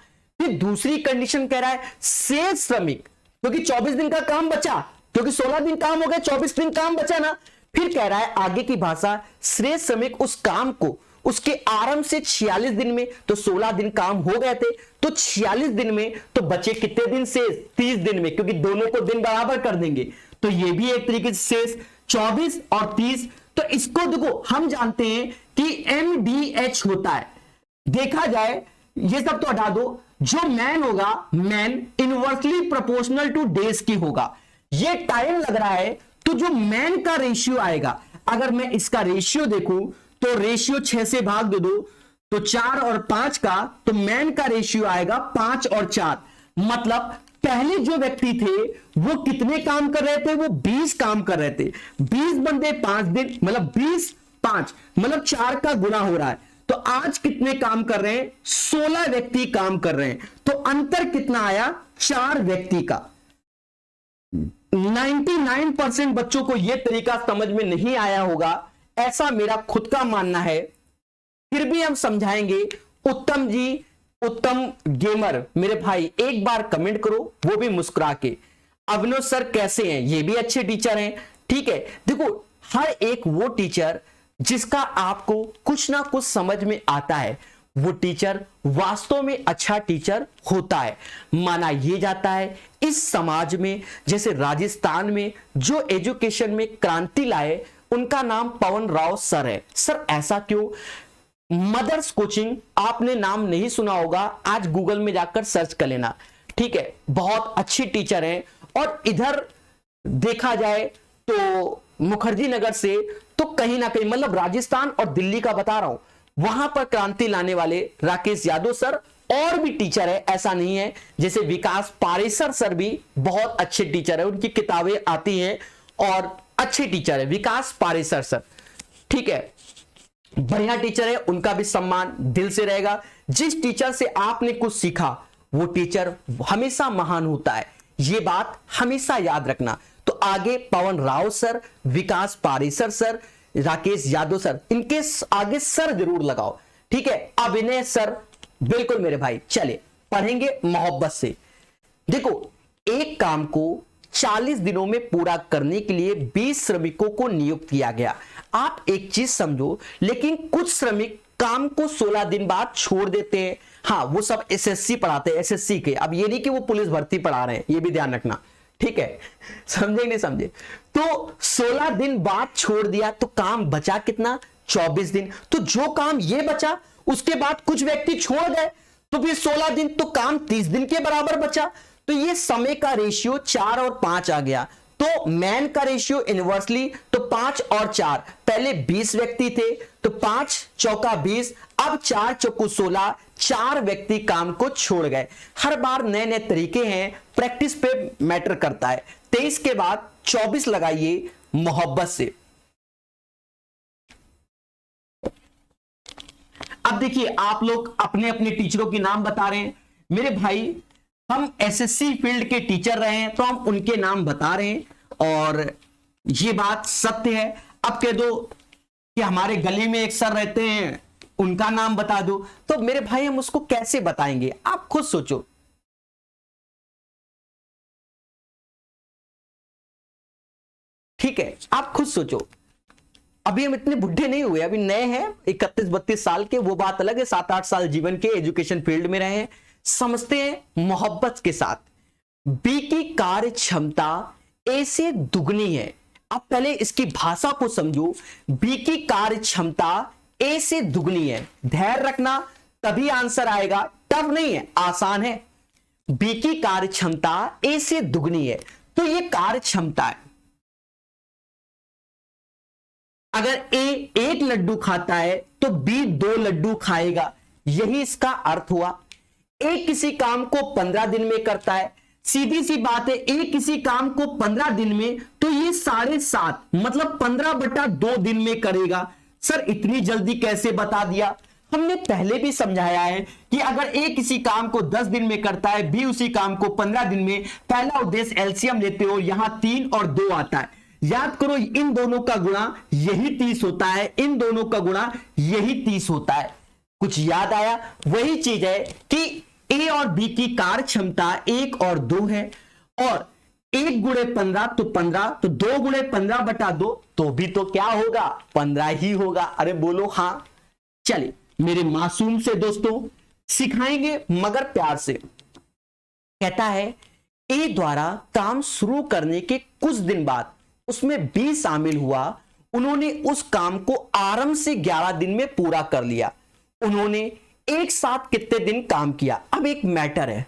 फिर दूसरी कंडीशन कह रहा है शेष श्रमिक, क्योंकि 24 दिन का काम बचा, क्योंकि 16 दिन काम हो गए, 24 दिन काम बचा ना। फिर कह रहा है आगे की भाषा, श्रेष्ठ श्रमिक उस काम को उसके आरंभ से 46 दिन में, तो 16 दिन काम हो गए थे, तो 46 दिन में तो बचे कितने दिन शेष? 30 दिन में, क्योंकि दोनों को दिन बराबर कर देंगे, तो ये भी एक तरीके से शेष 24 और 30। तो इसको देखो, हम जानते हैं कि MDH होता है, देखा जाए ये सब तो हटा दो, जो मैन होगा, man inversely proportional two days की होगा। ये टाइम लग रहा है, तो जो मैन का रेशियो आएगा, अगर मैं इसका रेशियो देखूं तो रेशियो 6 से भाग दे दो तो 4 और 5 का, तो मैन का रेशियो आएगा 5 और 4। मतलब पहले जो व्यक्ति थे वो कितने काम कर रहे थे? वो 20 काम कर रहे थे। 20 बंदे 5 दिन, मतलब 20 5, मतलब 4 का गुना हो रहा है। तो आज कितने काम कर रहे हैं? 16 व्यक्ति काम कर रहे हैं। तो अंतर कितना आया? 4 व्यक्ति का। 99% बच्चों को यह तरीका समझ में नहीं आया होगा, ऐसा मेरा खुद का मानना है, फिर भी हम समझाएंगे। उत्तम जी, उत्तम गेमर मेरे भाई, एक बार कमेंट करो, वो भी मुस्कुरा के। अभिनव सर कैसे हैं? ये भी अच्छे टीचर हैं, ठीक है। देखो, हर एक वो टीचर जिसका आपको कुछ ना कुछ समझ में आता है, वो टीचर वास्तव में अच्छा टीचर होता है। माना यह जाता है इस समाज में, जैसे राजस्थान में जो एजुकेशन में क्रांति लाए, उनका नाम पवन राव सर है। सर ऐसा क्यों? मदर्स कोचिंग, आपने नाम नहीं सुना होगा, आज गूगल में जाकर सर्च कर लेना, ठीक है। बहुत अच्छी टीचर हैं। और इधर देखा जाए तो मुखर्जी नगर से, तो कहीं ना कहीं, मतलब राजस्थान और दिल्ली का बता रहा हूं, वहां पर क्रांति लाने वाले राकेश यादव सर और भी टीचर है, ऐसा नहीं है। जैसे विकास पारेसर सर भी बहुत अच्छे टीचर है, उनकी किताबें आती हैं और अच्छे टीचर है विकास पारेसर सर, ठीक है, बढ़िया टीचर है, उनका भी सम्मान दिल से रहेगा। जिस टीचर से आपने कुछ सीखा वो टीचर हमेशा महान होता है, ये बात हमेशा याद रखना। तो आगे पवन राव सर, विकास पारेसर सर, राकेश यादव सर, इनके आगे सर जरूर लगाओ, ठीक है। अभिनय सर, बिल्कुल मेरे भाई। चले पढ़ेंगे मोहब्बत से। देखो, एक काम को 40 दिनों में पूरा करने के लिए 20 श्रमिकों को नियुक्त किया गया। आप एक चीज समझो, लेकिन कुछ श्रमिक काम को 16 दिन बाद छोड़ देते हैं। हाँ वो सब एसएससी पढ़ाते हैं, एसएससी के। अब ये नहीं कि वो पुलिस भर्ती पढ़ा रहे हैं, ये भी ध्यान रखना, ठीक है, समझे नहीं समझे। तो 16 दिन बाद छोड़ दिया तो काम बचा कितना, 24 दिन। तो जो काम ये बचा उसके बाद कुछ व्यक्ति छोड़ गए तो फिर 16 दिन, तो काम 30 दिन के बराबर बचा। तो ये समय का रेशियो 4 और 5 आ गया। तो मैन का रेशियो इनवर्सली, तो 5 और 4, पहले 20 व्यक्ति थे तो 5 चौका 20, अब 4 चौको 16, 4 व्यक्ति काम को छोड़ गए। हर बार नए नए तरीके हैं, प्रैक्टिस पे मैटर करता है। 23 के बाद 24 लगाइए मोहब्बत से। अब देखिए आप लोग अपने अपने टीचरों के नाम बता रहे हैं। मेरे भाई हम एसएससी फील्ड के टीचर रहे हैं तो हम उनके नाम बता रहे हैं और ये बात सत्य है। अब कह दो कि हमारे गली में एक सर रहते हैं उनका नाम बता दो, तो मेरे भाई हम उसको कैसे बताएंगे, आप खुद सोचो। ठीक है, आप खुद सोचो। अभी हम इतने बुढ़े नहीं हुए, अभी नए हैं 31-32 साल के, वो बात अलग है। 7-8 साल जीवन के एजुकेशन फील्ड में रहे हैं, समझते हैं मोहब्बत के साथ। बी की कार्य क्षमता ए से दुगनी है। अब पहले इसकी भाषा को समझो। बी की कार्य क्षमता ए से दुगनी है, धैर्य रखना तभी आंसर आएगा, टफ नहीं है, आसान है। बी की कार्य क्षमता ए से दुगनी है, तो ये कार्य क्षमता है। अगर ए 1 लड्डू खाता है तो बी 2 लड्डू खाएगा, यही इसका अर्थ हुआ। ए किसी काम को 15 दिन में करता है, सीधी सी बात है, ए किसी काम को 15 दिन में, तो ये 7.5 मतलब 15/2 दिन में करेगा। सर इतनी जल्दी कैसे बता दिया? हमने पहले भी समझाया है कि अगर ए किसी काम को 10 दिन में करता है, बी उसी काम को 15 दिन में, पहला उद्देश्य एलसीएम लेते हो, यहां 3 और 2 आता है। याद करो इन दोनों का गुणा यही 30 होता है, इन दोनों का गुणा यही 30 होता है। कुछ याद आया? वही चीज है कि ए और बी की कार्य क्षमता 1 और 2 है, और 1 गुणे 15 तो 15, तो 2 गुणे 15/2 तो भी तो क्या होगा, 15 ही होगा। अरे बोलो हाँ। चलिए मेरे मासूम से दोस्तों सिखाएंगे मगर प्यार से। कहता है ए द्वारा काम शुरू करने के कुछ दिन बाद उसमें बी शामिल हुआ, उन्होंने उस काम को आराम से 11 दिन में पूरा कर लिया। उन्होंने एक साथ कितने दिन काम किया? अब एक मैटर है,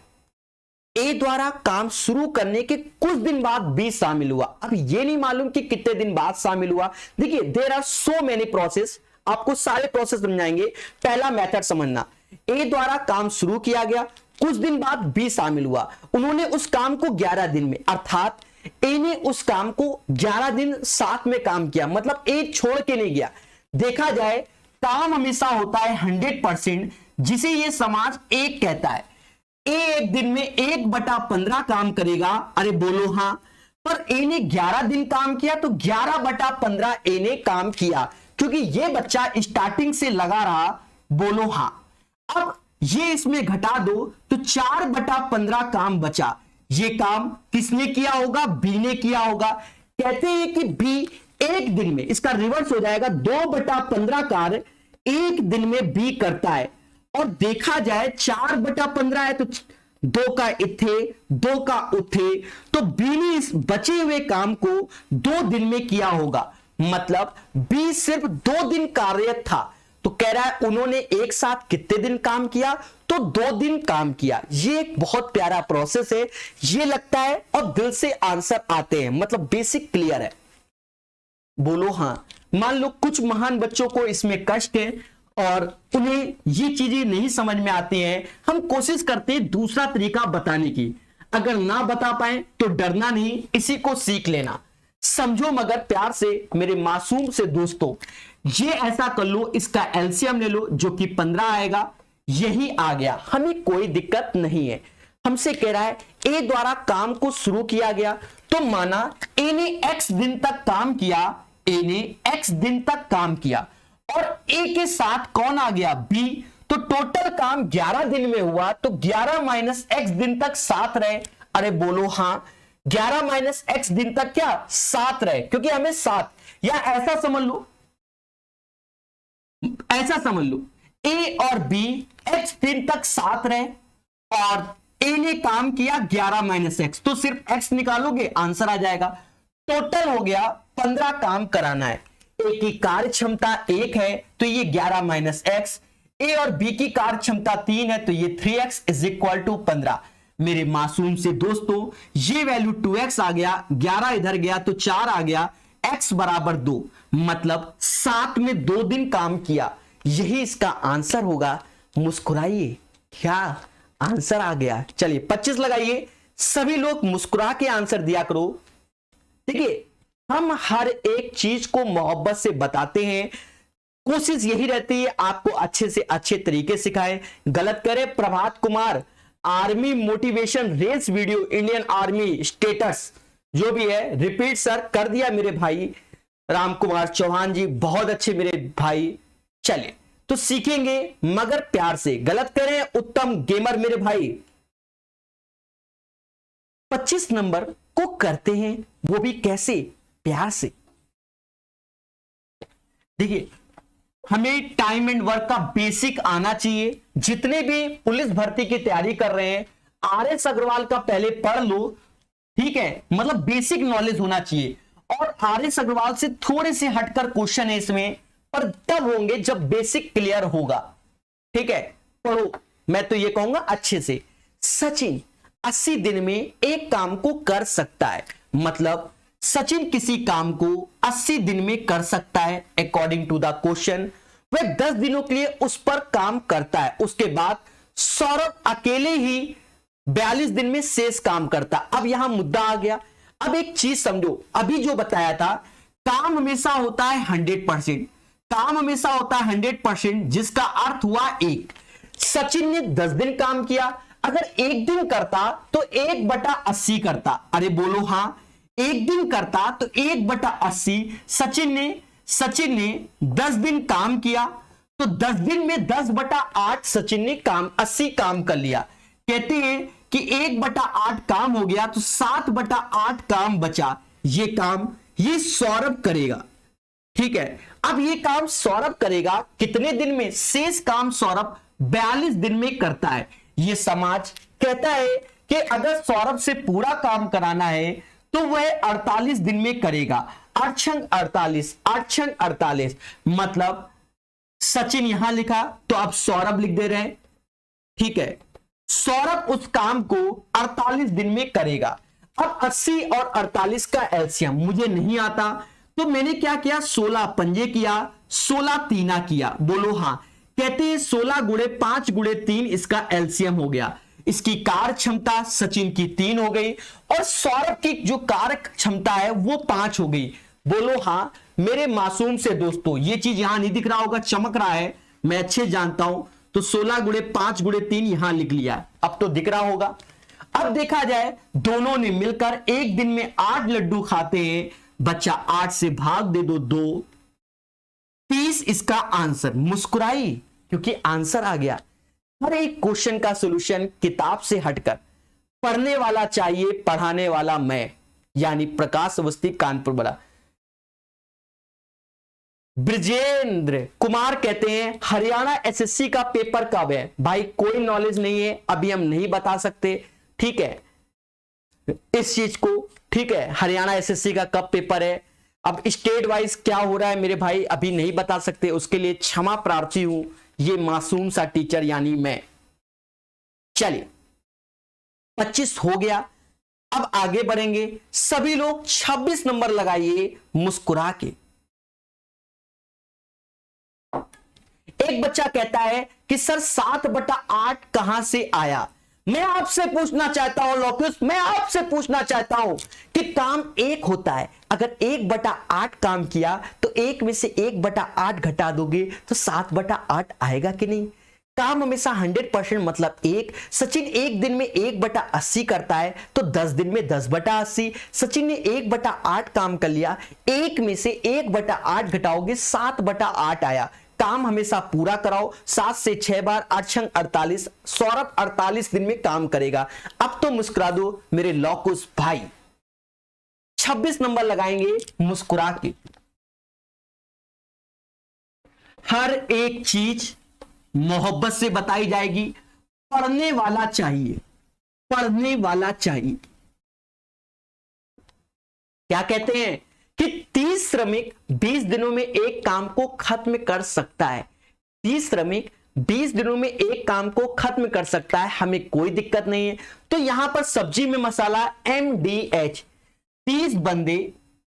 ए द्वारा काम शुरू करने के कुछ दिन बाद बी शामिल हुआ। अब ये नहीं मालूम कि कितने दिन बाद शामिल हुआ। देखिए there are so many process, आपको सारे प्रोसेस समझाएंगे। पहला मेथड समझना, ए द्वारा काम शुरू किया गया, कुछ दिन बाद बी शामिल हुआ, उन्होंने उस काम को 11 दिन में, अर्थात ए ने उस काम को 11 दिन साथ में काम किया, मतलब ए छोड़ के नहीं गया। देखा जाए काम हमेशा होता है 100%, जिसे ये समाज एक कहता है। ए एक दिन में 1/15 काम करेगा, अरे बोलो हाँ, पर ए ने 11 दिन काम किया तो 11/15 ए ने काम किया, क्योंकि ये बच्चा स्टार्टिंग से लगा रहा, बोलो हाँ। अब ये इसमें घटा दो तो 4/15 काम बचा। ये काम किसने किया होगा? बी ने किया होगा। कहते हैं कि बी एक दिन में, इसका रिवर्स हो जाएगा, 2/15 कार्य एक दिन में बी करता है। और देखा जाए 4/15 है तो 2 का इथे 2 का उथे, तो बी ने इस बचे हुए काम को 2 दिन में किया होगा, मतलब बी सिर्फ 2 दिन कार्यरत था। तो कह रहा है उन्होंने एक साथ कितने दिन काम किया? तो 2 दिन काम किया। ये एक बहुत प्यारा प्रोसेस है, ये लगता है और दिल से आंसर आते हैं, मतलब बेसिक क्लियर है। बोलो हाँ। मान लो कुछ महान बच्चों को इसमें कष्ट है और उन्हें ये चीजें नहीं समझ में आती हैं, हम कोशिश करते हैं दूसरा तरीका बताने की। अगर ना बता पाए तो डरना नहीं, इसी को सीख लेना, समझो मगर प्यार से मेरे मासूम से दोस्तों। ये ऐसा कर लो, इसका एलसीएम ले लो जो कि 15 आएगा, यही आ गया, हमें कोई दिक्कत नहीं है। हमसे कह रहा है ए द्वारा काम को शुरू किया गया, तो माना ए ने x दिन तक काम किया, ए ने x दिन तक काम किया, और ए के साथ कौन आ गया? बी। तो टोटल काम 11 दिन में हुआ, तो 11 - x दिन तक 7 रहे। अरे बोलो हाँ, 11 - x दिन तक क्या 7 रहे, क्योंकि हमें 7, या ऐसा समझ लो, ऐसा समझ लो, ए और बी x दिन तक साथ रहे और ए ने काम किया 11 माइनस एक्स, तो सिर्फ x निकालोगे आंसर आ जाएगा। टोटल हो गया 15 काम कराना है। ए की कार्य क्षमता 1 है तो ये 11 माइनस एक्स, ए और बी की कार्य क्षमता 3 है तो ये 3x इज इक्वल टू 15। मेरे मासूम से दोस्तों ये वैल्यू 2x आ गया, 11 इधर गया तो 4 आ गया, x बराबर 2, मतलब 7 में 2 दिन काम किया, यही इसका आंसर होगा। मुस्कुराइए, क्या आंसर आ गया। चलिए 25 लगाइए, सभी लोग मुस्कुरा के आंसर दिया करो। देखिए हम हर एक चीज को मोहब्बत से बताते हैं, कोशिश यही रहती है आपको अच्छे से अच्छे तरीके सिखाएं। गलत करे Prabhat Kumar, army motivation race video, Indian army status जो भी है, रिपीट सर कर दिया मेरे भाई राम कुमार चौहान जी, बहुत अच्छे मेरे भाई। चलिए तो सीखेंगे मगर प्यार से। गलत करें उत्तम गेमर मेरे भाई। 25 नंबर को करते हैं वो भी कैसे, प्यार से। देखिए हमें टाइम एंड वर्क का बेसिक आना चाहिए। जितने भी पुलिस भर्ती की तैयारी कर रहे हैं RS अग्रवाल का पहले पढ़ लो, ठीक है, मतलब बेसिक नॉलेज होना चाहिए। और RS अग्रवाल से थोड़े से हटकर क्वेश्चन है इसमें, पर तब होंगे जब बेसिक क्लियर होगा। ठीक है, पढ़ो, मैं तो ये कहूंगा अच्छे से। सचिन 80 दिन में एक काम को कर सकता है, मतलब सचिन किसी काम को 80 दिन में कर सकता है अकॉर्डिंग टू द क्वेश्चन। वह 10 दिनों के लिए उस पर काम करता है, उसके बाद सौरभ अकेले ही 42 दिन में शेष काम करता। अब यहां मुद्दा आ गया। अब एक चीज समझो, अभी जो बताया था काम हमेशा होता है 100%, काम हमेशा होता है 100%, जिसका अर्थ हुआ 1। सचिन ने 10 दिन काम किया, अगर 1 दिन करता तो 1/80 करता। अरे बोलो हां, 1 दिन करता तो 1/80। सचिन ने 10 दिन काम किया तो 10 दिन में 10/8 सचिन ने काम 80 काम कर लिया। कहते हैं कि 1/8 काम हो गया तो 7/8 काम बचा। ये काम ये सौरभ करेगा, ठीक है। अब ये काम सौरभ करेगा कितने दिन में, शेष काम सौरभ 42 दिन में करता है। ये समाज कहता है कि अगर सौरभ से पूरा काम कराना है तो वह 48 दिन में करेगा। 8 48, मतलब सचिन यहां लिखा तो अब सौरभ लिख दे रहे हैं, ठीक है। सौरभ उस काम को 48 दिन में करेगा। अब 80 और 48 का एलसीएम मुझे नहीं आता, तो मैंने क्या किया, 16 पंजे किया, 16 तीना किया। बोलो हां। कहते हैं 16 गुणे 5 गुणे 3 इसका एलसीएम हो गया। इसकी कार्य क्षमता सचिन की 3 हो गई और सौरभ की जो कार्य क्षमता है वो 5 हो गई। बोलो हां। मेरे मासूम से दोस्तों ये चीज यहां नहीं दिख रहा होगा, चमक रहा है, मैं अच्छे जानता हूं। तो 16 गुणे 5 गुणे 3 यहां लिख लिया, अब तो दिख रहा होगा। अब देखा जाए दोनों ने मिलकर एक दिन में 8 लड्डू खाते हैं, बच्चा 8 से भाग दे दो 2, 30 इसका आंसर। मुस्कुराई क्योंकि आंसर आ गया। हर एक क्वेश्चन का सॉल्यूशन किताब से हटकर पढ़ने वाला चाहिए, पढ़ाने वाला मैं, यानी प्रकाश अवस्थी कानपुर वाला। ब्रजेंद्र कुमार कहते हैं हरियाणा एसएससी का पेपर कब है। भाई कोई नॉलेज नहीं है, अभी हम नहीं बता सकते, ठीक है, इस चीज को, ठीक है। हरियाणा एसएससी का कब पेपर है, अब स्टेट वाइज क्या हो रहा है मेरे भाई अभी नहीं बता सकते, उसके लिए क्षमा प्रार्थी हूं, ये मासूम सा टीचर यानी मैं। चलिए 25 हो गया, अब आगे बढ़ेंगे। सभी लोग 26 नंबर लगाइए मुस्कुरा के। एक बच्चा कहता है कि सर 7/8 कहां से आया। मैं आपसे पूछना चाहता हूं लोकेश, मैं आपसे पूछना चाहता हूं कि काम 1 होता है, अगर 1/8 काम किया तो 1 में से 1/8 घटा दोगे तो 7/8 आएगा कि नहीं। काम हमेशा 100% मतलब 1। सचिन एक दिन में 1/80 करता है तो 10 दिन में 10/80। सचिन ने 1/8 काम कर लिया, 1 में से 1/8 घटाओगे 7/8 आया। काम हमेशा पूरा कराओ, 7 से 6 बार, 8 छंग 48। सौरभ 48 दिन में काम करेगा। अब तो मुस्कुरा दो मेरे लौकुस भाई। 26 नंबर लगाएंगे मुस्कुरा के। हर एक चीज मोहब्बत से बताई जाएगी, पढ़ने वाला चाहिए, पढ़ने वाला चाहिए। क्या कहते हैं कि 30 श्रमिक 20 दिनों में एक काम को खत्म कर सकता है। 30 श्रमिक 20 दिनों में एक काम को खत्म कर सकता है, हमें कोई दिक्कत नहीं है। तो यहां पर सब्जी में मसाला MDH, 30 बंदे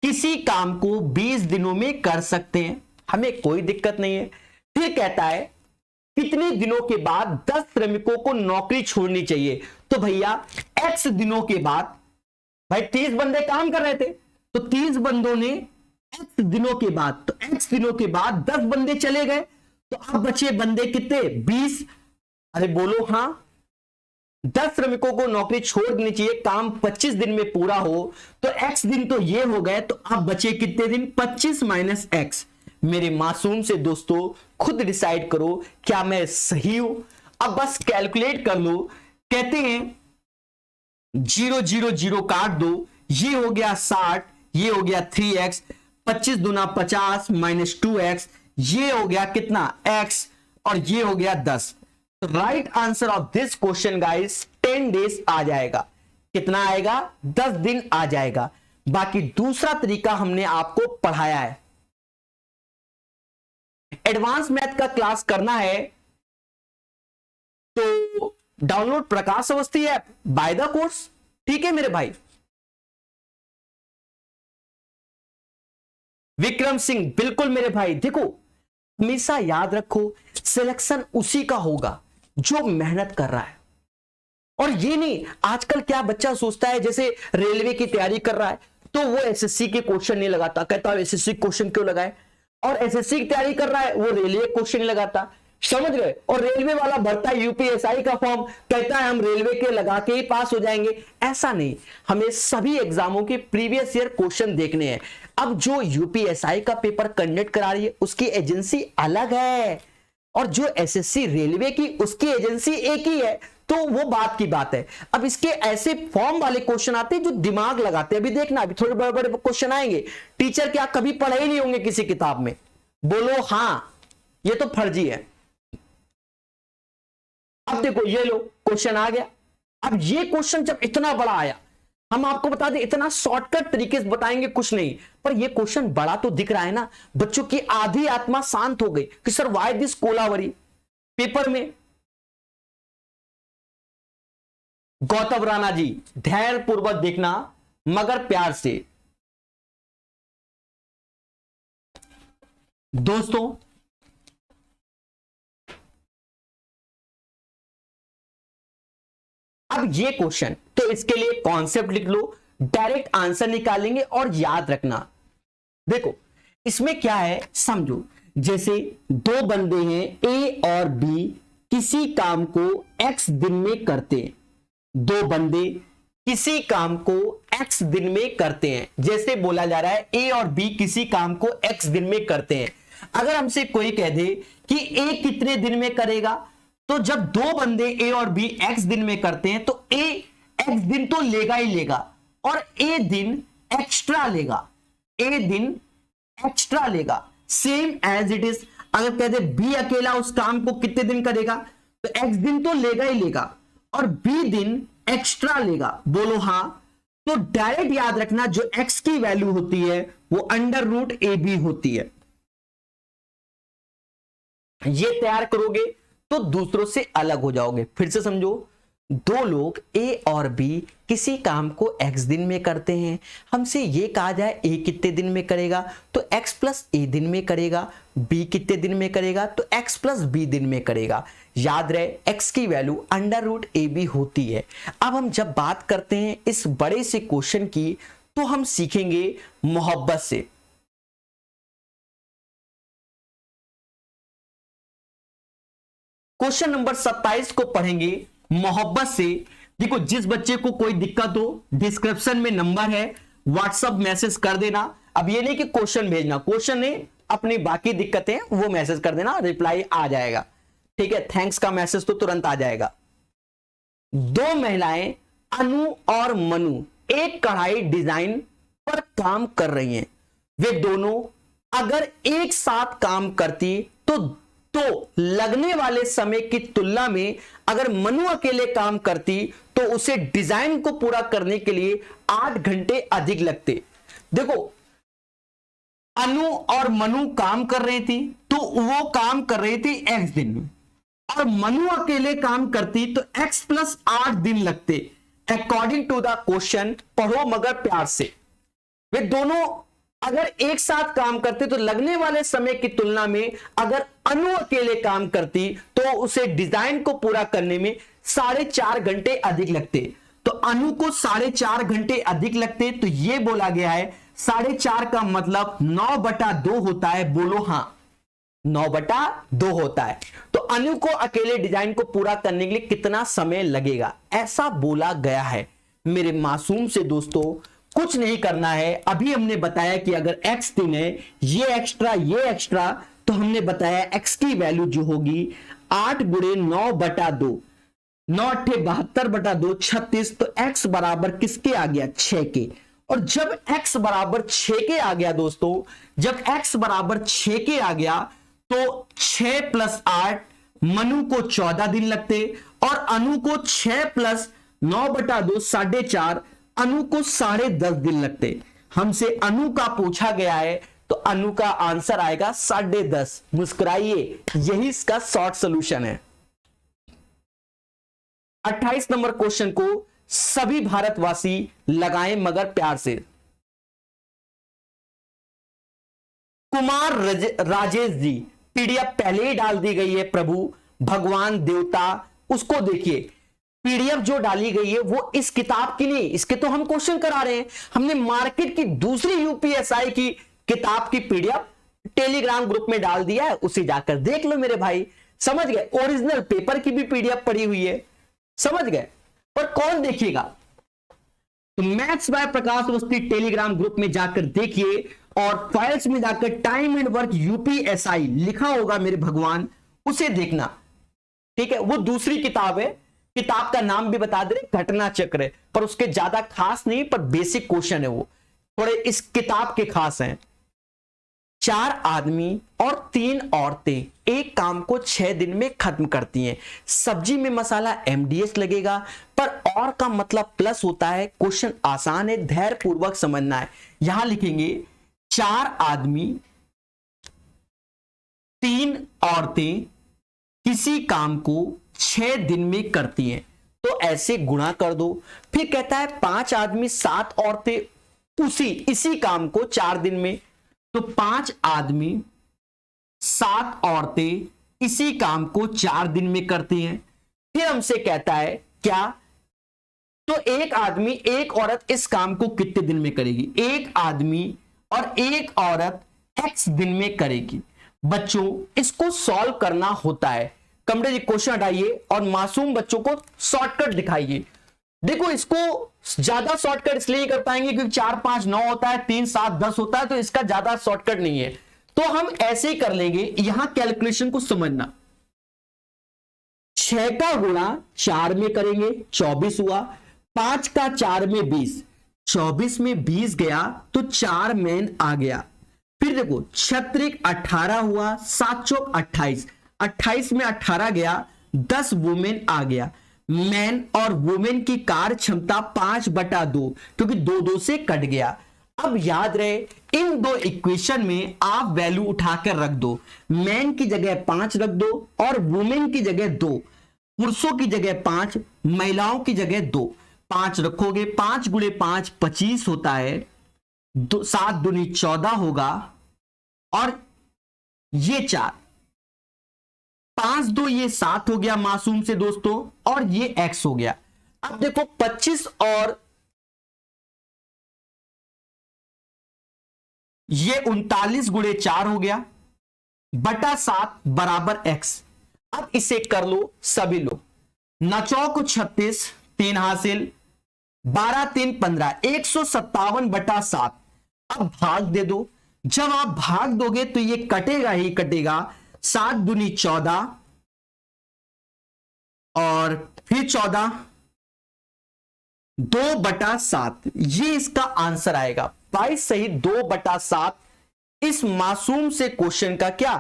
किसी काम को 20 दिनों में कर सकते हैं, हमें कोई दिक्कत नहीं है। फिर कहता है कितने दिनों के बाद 10 श्रमिकों को नौकरी छोड़नी चाहिए। तो भैया X दिनों के बाद, भाई 30 बंदे काम कर रहे थे, तो 30 बंदों ने X दिनों के बाद, तो X दिनों के बाद 10 बंदे चले गए, तो अब बचे बंदे कितने? 20। अरे बोलो हाँ, 10 श्रमिकों को नौकरी छोड़ देनी चाहिए, काम 25 दिन में पूरा हो, तो X दिन तो ये हो गए, तो अब बचे कितने दिन? 25 माइनस X। मेरे मासूम से दोस्तों खुद डिसाइड करो क्या मैं सही हूं। अब बस कैलकुलेट कर लो। कहते हैं 0 0 0 काट दो, ये हो गया 60, ये हो गया 3x, 25 दूना 50 माइनस 2x, ये हो गया कितना? x, और ये हो गया 10। तो right answer of this question guys 10 days आ जाएगा। कितना आएगा? 10 दिन आ जाएगा। बाकी दूसरा तरीका हमने आपको पढ़ाया है। एडवांस मैथ का क्लास करना है तो download Prakash Awasthi app by the course, ठीक है मेरे भाई। विक्रम सिंह, बिल्कुल मेरे भाई। देखो हमेशा याद रखो, सिलेक्शन उसी का होगा जो मेहनत कर रहा है। और ये नहीं, आजकल क्या बच्चा सोचता है, जैसे रेलवे की तैयारी कर रहा है तो वो एसएससी के क्वेश्चन नहीं लगाता, कहता है एसएससी क्वेश्चन क्यों लगाए, और एसएससी की तैयारी कर रहा है वो रेलवे क्वेश्चन नहीं लगाता, समझ गए। और रेलवे वाला भरता है यूपीएसआई का फॉर्म, कहता है हम रेलवे के लगा के ही पास हो जाएंगे। ऐसा नहीं, हमें सभी एग्जामों के प्रीवियस ईयर क्वेश्चन देखने हैं। अब जो यूपीएसआई का पेपर कंडक्ट करा रही है उसकी एजेंसी अलग है, और जो एसएससी रेलवे की उसकी एजेंसी एक ही है, तो वो बात की बात है। अब इसके ऐसे फॉर्म वाले क्वेश्चन आते हैं जो दिमाग लगाते हैं। अभी देखना, अभी थोड़े बड़े बड़े क्वेश्चन आएंगे, टीचर क्या कभी पढ़े ही नहीं होंगे किसी किताब में। बोलो हाँ, ये तो फर्जी है। अब देखो ये लो क्वेश्चन आ गया। अब ये क्वेश्चन जब इतना बड़ा आया, हम आपको बता दें इतना शॉर्टकट तरीके से बताएंगे कुछ नहीं, पर ये क्वेश्चन बड़ा तो दिख रहा है ना। बच्चों की आधी आत्मा शांत हो गई कि sir why this Kolaveri paper में। गौतम राणा जी, धैर्य पूर्वक देखना मगर प्यार से। दोस्तों अब ये क्वेश्चन, तो इसके लिए कॉन्सेप्ट लिख लो, डायरेक्ट आंसर निकालेंगे। और याद रखना, देखो इसमें क्या है समझो, जैसे दो बंदे हैं ए और बी, किसी काम को x दिन में करते हैं। दो बंदे किसी काम को x दिन में करते हैं, जैसे बोला जा रहा है ए और बी किसी काम को x दिन में करते हैं। अगर हमसे कोई कह दे कि ए कितने दिन में करेगा, तो जब दो बंदे ए और बी x दिन में करते हैं तो ए x दिन तो लेगा ही लेगा, और ए दिन एक्स्ट्रा लेगा, ए दिन एक्स्ट्रा लेगा। सेम एज इट इज, अगर कहते बी अकेला उस काम को कितने दिन करेगा, तो x दिन तो लेगा ही लेगा और b दिन एक्स्ट्रा लेगा। बोलो हाँ। तो डायरेक्ट याद रखना, जो x की वैल्यू होती है वो अंडर रूट ए बी होती है। ये तैयार करोगे तो दूसरों से अलग हो जाओगे। फिर से समझो, दो लोग ए और बी किसी काम को x दिन में करते हैं, हमसे ये कहा जाए a कितने दिन में करेगा, तो x प्लस ए दिन में करेगा, b कितने दिन में करेगा, तो x प्लस बी दिन में करेगा। याद रहे x की value under root A B होती है। अब हम जब बात करते हैं इस बड़े से क्वेश्चन की, तो हम सीखेंगे मोहब्बत से। क्वेश्चन नंबर 27 को पढ़ेंगे मोहब्बत से। देखो जिस बच्चे को कोई दिक्कत हो, डिस्क्रिप्शन में नंबर है, व्हाट्सएप मैसेज कर देना। अब ये नहीं कि क्वेश्चन भेजना, क्वेश्चन नहीं, अपनी बाकी दिक्कतें वो मैसेज कर देना, रिप्लाई आ जाएगा। ठीक है, थैंक्स का मैसेज तो तुरंत आ जाएगा। दो महिलाएं अनु और मनु एक कढ़ाई डिजाइन पर काम कर रही हैं। वे दोनों अगर एक साथ काम करती तो तो लगने वाले समय की तुलना में अगर मनु अकेले काम करती तो उसे डिजाइन को पूरा करने के लिए 8 घंटे अधिक लगते। देखो, अनु और मनु काम कर रही थी, तो वो काम कर रही थी x दिन में, और मनु अकेले काम करती तो x प्लस 8 दिन लगते। अकॉर्डिंग टू द क्वेश्चन, पढ़ो मगर प्यार से, वे दोनों अगर एक साथ काम करते तो लगने वाले समय की तुलना में अगर अनु अकेले काम करती तो उसे डिजाइन को पूरा करने में 4.5 घंटे अधिक लगते। तो अनु को 4.5 घंटे अधिक लगते, तो यह बोला गया है 4.5 का मतलब 9/2 होता है। बोलो हां, 9/2 होता है। तो अनु को अकेले डिजाइन को पूरा करने के लिए कितना समय लगेगा, ऐसा बोला गया है। मेरे मासूम से दोस्तों कुछ नहीं करना है। अभी हमने बताया कि अगर x दिन है, ये एक्स्ट्रा, तो हमने बताया x की वैल्यू जो होगी 8 गुणे 9/2, 9×8 = 72/2 36। तो x बराबर किसके आ गया, 6 के। और जब x बराबर 6 के आ गया दोस्तों, जब x बराबर 6 के आ गया तो 6 + 8 मनु को 14 दिन लगते, और अनु को 6 + 9/2 4.5, अनु को 10.5 दिन लगते। हमसे अनु का पूछा गया है, तो अनु का आंसर आएगा 10.5। मुस्कुराइए, यही इसका शॉर्ट सॉल्यूशन है। 28 नंबर क्वेश्चन को सभी भारतवासी लगाएं मगर प्यार से। कुमार राजेश जी, पीडीएफ पहले ही डाल दी गई है। प्रभु भगवान देवता, उसको देखिए, पीडीएफ जो डाली गई है वो इस किताब की नहीं, इसके तो हम क्वेश्चन करा रहे हैं। हमने मार्केट की दूसरी यूपीएसआई की किताब की पीडीएफ टेलीग्राम ग्रुप में डाल दिया है, उसे जाकर देख लो मेरे भाई। समझ गए, ओरिजिनल पेपर की भी पीडीएफ पड़ी हुई है, समझ गए। पर कौन देखिएगा, तो maths by Prakash Awasthi Telegram group में जाकर देखिए, और फाइल्स में जाकर टाइम एंड वर्क यूपीएसआई लिखा होगा मेरे भगवान, उसे देखना। ठीक है, वो दूसरी किताब है, किताब का नाम भी बता दे रहे, घटना चक्र है, पर उसके ज्यादा खास नहीं, पर बेसिक क्वेश्चन है, वो थोड़े इस किताब के खास हैं। 4 आदमी और 3 औरतें एक काम को 6 दिन में खत्म करती हैं। सब्जी में मसाला MDS लगेगा, पर और का मतलब प्लस होता है। क्वेश्चन आसान है, धैर्य पूर्वक समझना है। यहां लिखेंगे 4 आदमी 3 औरतें किसी काम को 6 दिन में करती हैं, तो ऐसे गुणा कर दो। फिर कहता है 5 आदमी 7 औरतें इसी काम को 4 दिन में, तो 5 आदमी 7 औरतें इसी काम को 4 दिन में करती हैं। फिर हमसे कहता है क्या, तो एक आदमी एक औरत इस काम को कितने दिन में करेगी, एक आदमी और एक औरत x दिन में करेगी। बच्चों इसको सॉल्व करना होता है। कमरे जी क्वेश्चन हटाइए और मासूम बच्चों को शॉर्टकट दिखाइए। देखो, इसको ज्यादा शॉर्टकट इसलिए कर पाएंगे क्योंकि 4 5 9 होता है, 3 7 10 होता है, तो इसका ज्यादा शॉर्टकट नहीं है। तो हम ऐसे ही कर लेंगे। यहां कैलकुलेशन को समझना, 6 का गुणा 4 में करेंगे 24 हुआ, 5 का 4 में 20, 24 में 20 गया तो 4 मैन आ गया। फिर देखो 6 18 हुआ, 7 चौक 28, 28 में 18 गया, 10 वुमेन आ गया। मैन और वुमेन की कार्य क्षमता 5/2, क्योंकि 2 से कट गया। अब याद रहे, इन दो इक्वेशन में आप वैल्यू उठाकर रख दो। मैन की जगह 5 रख दो और वुमेन की जगह 2, पुरुषों की जगह 5, महिलाओं की जगह 2। 5 रखोगे, 5 गुणे 5 25 होता है, 7 दूनी 14 होगा, और ये 4, 5 2 ये 7 हो गया मासूम से दोस्तों, और ये x हो गया। अब देखो 25 और ये 39 गुणे 4 हो गया, बटा 7 बराबर x। अब इसे कर लो सभी लोग, 9 चौक 36, 3 हासिल, 12 3 15, 157/7। अब भाग दे दो। जब आप भाग दोगे तो ये कटेगा ही कटेगा, 7 दूनी 14 और फिर 14, 2/7, ये इसका आंसर आएगा। 22 सही 2/7 इस मासूम से क्वेश्चन का क्या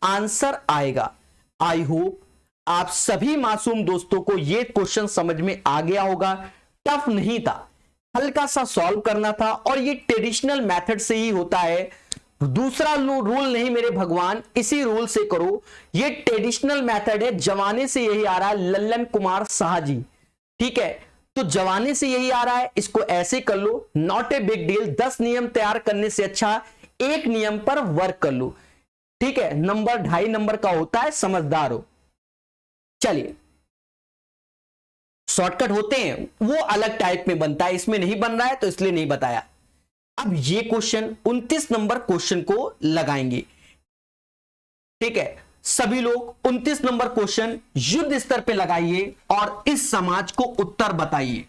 आंसर आएगा। आई होप आप सभी मासूम दोस्तों को यह क्वेश्चन समझ में आ गया होगा। टफ नहीं था, हल्का सा सॉल्व करना था, और ये ट्रेडिशनल मेथड से ही होता है, दूसरा रूल नहीं मेरे भगवान, इसी रूल से करो। ये ट्रेडिशनल मेथड है, जमाने से यही आ रहा है, लल्लन कुमार शाह जी, ठीक है, तो जमाने से यही आ रहा है, इसको ऐसे कर लो, नॉट ए बिग डील। 10 नियम तैयार करने से अच्छा एक नियम पर वर्क कर लो, ठीक है। नंबर 2.5 नंबर का होता है, समझदार हो। चलिए, शॉर्टकट होते हैं वो अलग टाइप में बनता है, इसमें नहीं बन रहा है तो इसलिए नहीं बताया। अब ये क्वेश्चन 29 नंबर क्वेश्चन को लगाएंगे, ठीक है। सभी लोग 29 नंबर क्वेश्चन युद्ध स्तर पे लगाइए और इस समाज को उत्तर बताइए।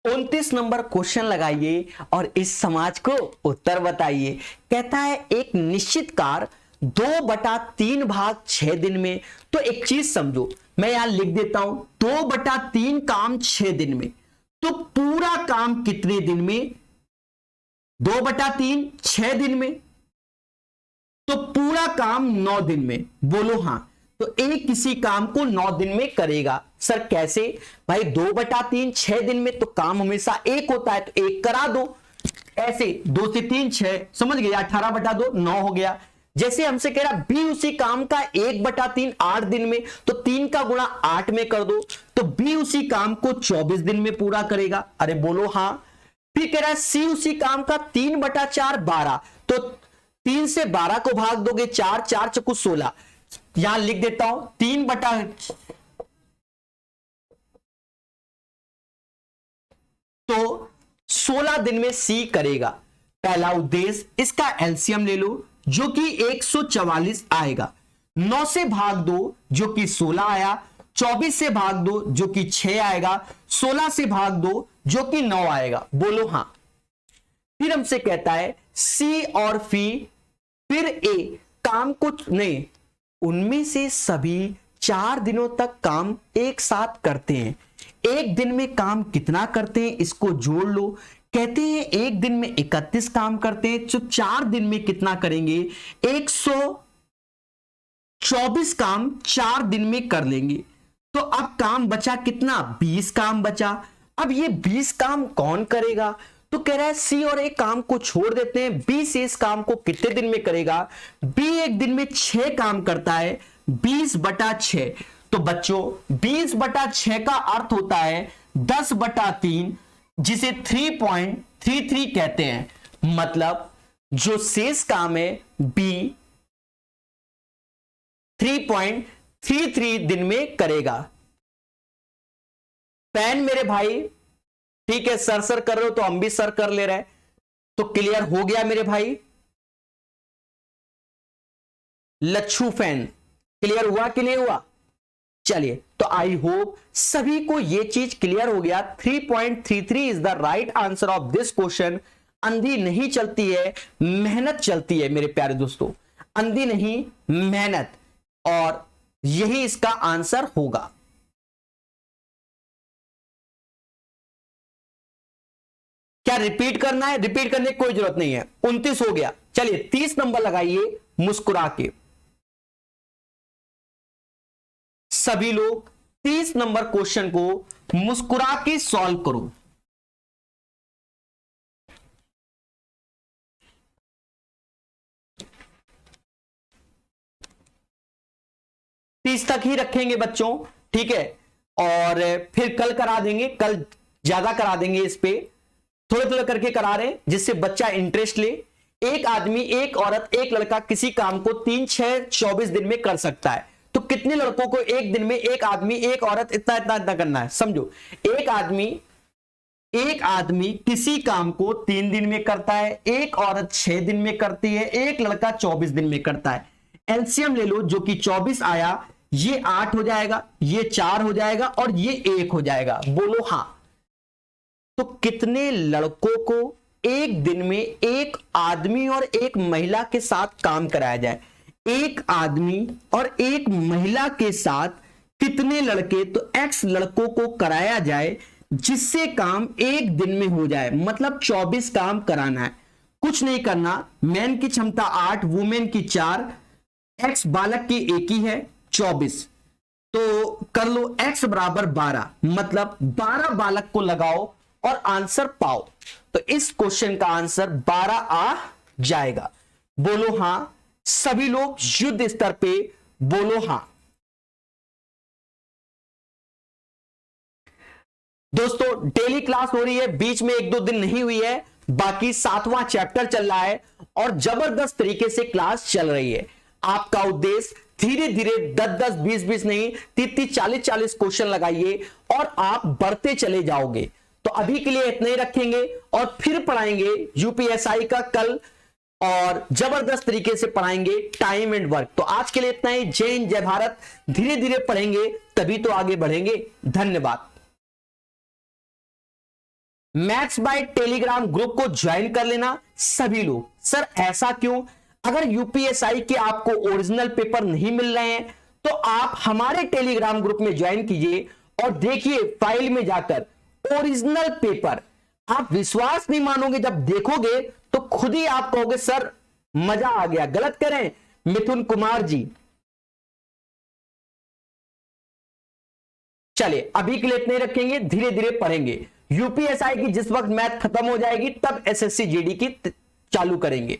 उनतीस नंबर क्वेश्चन लगाइए और इस समाज को उत्तर बताइए। कहता है एक निश्चित कार 2/3 भाग 6 दिन में, तो एक चीज समझो, मैं यहां लिख देता हूं 2/3 काम 6 दिन में, तो पूरा काम कितने दिन में? 2/3 6 दिन में, तो पूरा काम 9 दिन में। बोलो हां। तो एक किसी काम को 9 दिन में करेगा। सर कैसे भाई? 2/3 6 दिन में, तो काम हमेशा एक होता है, तो एक करा दो। ऐसे 2 से 3 6, समझ गए? 18/2 9 हो गया। जैसे हमसे कह रहा बी उसी काम का 1/3 8 दिन में, तो 3 का गुणा 8 में कर दो, तो बी उसी काम को 24 दिन में पूरा करेगा। अरे बोलो हां। फिर कह रहा है सी उसी काम का 3/4 12, तो 3 से 12 को भाग दोगे 4, 4 चौको 16, यहां लिख देता हूं 3/, तो 16 दिन में सी करेगा। पहला उद्देश्य, इसका एलसीएम ले लो जो कि 144 आएगा, 9 से भाग दो जो कि 16 आया, 24 से भाग दो जो कि 6 आएगा, 16 से भाग दो जो कि 9 आएगा। बोलो हां। फिर हमसे कहता है सी और फी, फिर ए काम कुछ नहीं, उनमें से सभी 4 दिनों तक काम एक साथ करते हैं। एक दिन में काम कितना करते हैं इसको जोड़ लो। कहते हैं एक दिन में 31 काम करते हैं, तो 4 दिन में कितना करेंगे? 124 काम 4 दिन में कर लेंगे। तो अब काम बचा कितना? 20 काम बचा। अब ये 20 काम कौन करेगा? तो कह रहा है सी और ए काम को छोड़ देते हैं, बी से इस काम को कितने दिन में करेगा? बी एक दिन में 6 काम करता है, 20/6। तो बच्चों 20/6 का अर्थ होता है 10/3, जिसे 3.33 कहते हैं। मतलब जो शेष काम है बी 3.33 दिन में करेगा। पेन मेरे भाई, ठीक है, सर कर रहे हो तो हम भी सर कर ले रहे हैं। तो क्लियर हो गया मेरे भाई? लच्छू फैन क्लियर हुआ कि नहीं हुआ? चलिए, तो आई होप सभी को यह चीज क्लियर हो गया। 3.33 is the right answer of this question. अंधी नहीं चलती है, मेहनत चलती है मेरे प्यारे दोस्तों, अंधी नहीं मेहनत, और यही इसका आंसर होगा। क्या रिपीट करना है? रिपीट करने की कोई जरूरत नहीं है। 29 हो गया। चलिए 30 नंबर लगाइए मुस्कुरा के। सभी लोग 30 नंबर क्वेश्चन को मुस्कुरा के सॉल्व करो। तीस तक ही रखेंगे बच्चों, ठीक है, और फिर कल करा देंगे, कल ज्यादा करा देंगे, इस पे थोड़े थोड़े करके करा रहे हैं जिससे बच्चा इंटरेस्ट ले। एक आदमी, एक औरत, एक लड़का किसी काम को 3 6 24 दिन में कर सकता है, तो कितने लड़कों को एक दिन में, एक आदमी, एक औरत इतना इतना इतना करना है? समझो, एक आदमी किसी काम को 3 दिन में करता है, एक औरत 6 दिन में करती है, एक लड़का 24 दिन में करता है। एलसीएम ले लो, जो कि 24 आया, ये 8 हो जाएगा, ये 4 हो जाएगा, और ये 1 हो जाएगा। बोलो हां। तो कितने लड़कों को एक दिन में एक आदमी और एक महिला के साथ काम कराया जाए? एक आदमी और एक महिला के साथ कितने लड़के? तो x लड़कों को कराया जाए जिससे काम एक दिन में हो जाए, मतलब 24 काम कराना है, कुछ नहीं करना। मैन की क्षमता 8, वुमेन की 4, एक्स बालक की एक ही है 24, तो कर लो x बराबर 12, मतलब 12 बालक को लगाओ और आंसर पाओ। तो इस क्वेश्चन का आंसर 12 आ जाएगा। बोलो हां, सभी लोग युद्ध स्तर पे बोलो हां। दोस्तों डेली क्लास हो रही है, बीच में 1-2 दिन नहीं हुई है, बाकी 7वां चैप्टर चल रहा है और जबरदस्त तरीके से क्लास चल रही है। आपका उद्देश्य धीरे धीरे 10-10, 20-20 नहीं, 30-30, 40-40 क्वेश्चन लगाइए और आप बढ़ते चले जाओगे। तो अभी के लिए इतना ही रखेंगे और फिर पढ़ाएंगे यूपीएसआई का कल, और जबरदस्त तरीके से पढ़ाएंगे टाइम एंड वर्क। तो आज के लिए इतना ही। जय हिंद, जय भारत। धीरे धीरे पढ़ेंगे तभी तो आगे बढ़ेंगे। धन्यवाद। मैथ्स बाय टेलीग्राम ग्रुप को ज्वाइन कर लेना सभी लोग। सर ऐसा क्यों? अगर यूपीएसआई के आपको ओरिजिनल पेपर नहीं मिल रहे हैं तो आप हमारे टेलीग्राम ग्रुप में ज्वाइन कीजिए और देखिए फाइल में जाकर ओरिजिनल पेपर। आप विश्वास नहीं मानोगे, जब देखोगे तो खुद ही आप कहोगे सर मजा आ गया। गलत करें मिथुन कुमार जी। चलिए अभी के लिए इतने रखेंगे, धीरे धीरे पढ़ेंगे। यूपीएसआई की जिस वक्त मैथ खत्म हो जाएगी तब एसएससी जीडी की चालू करेंगे।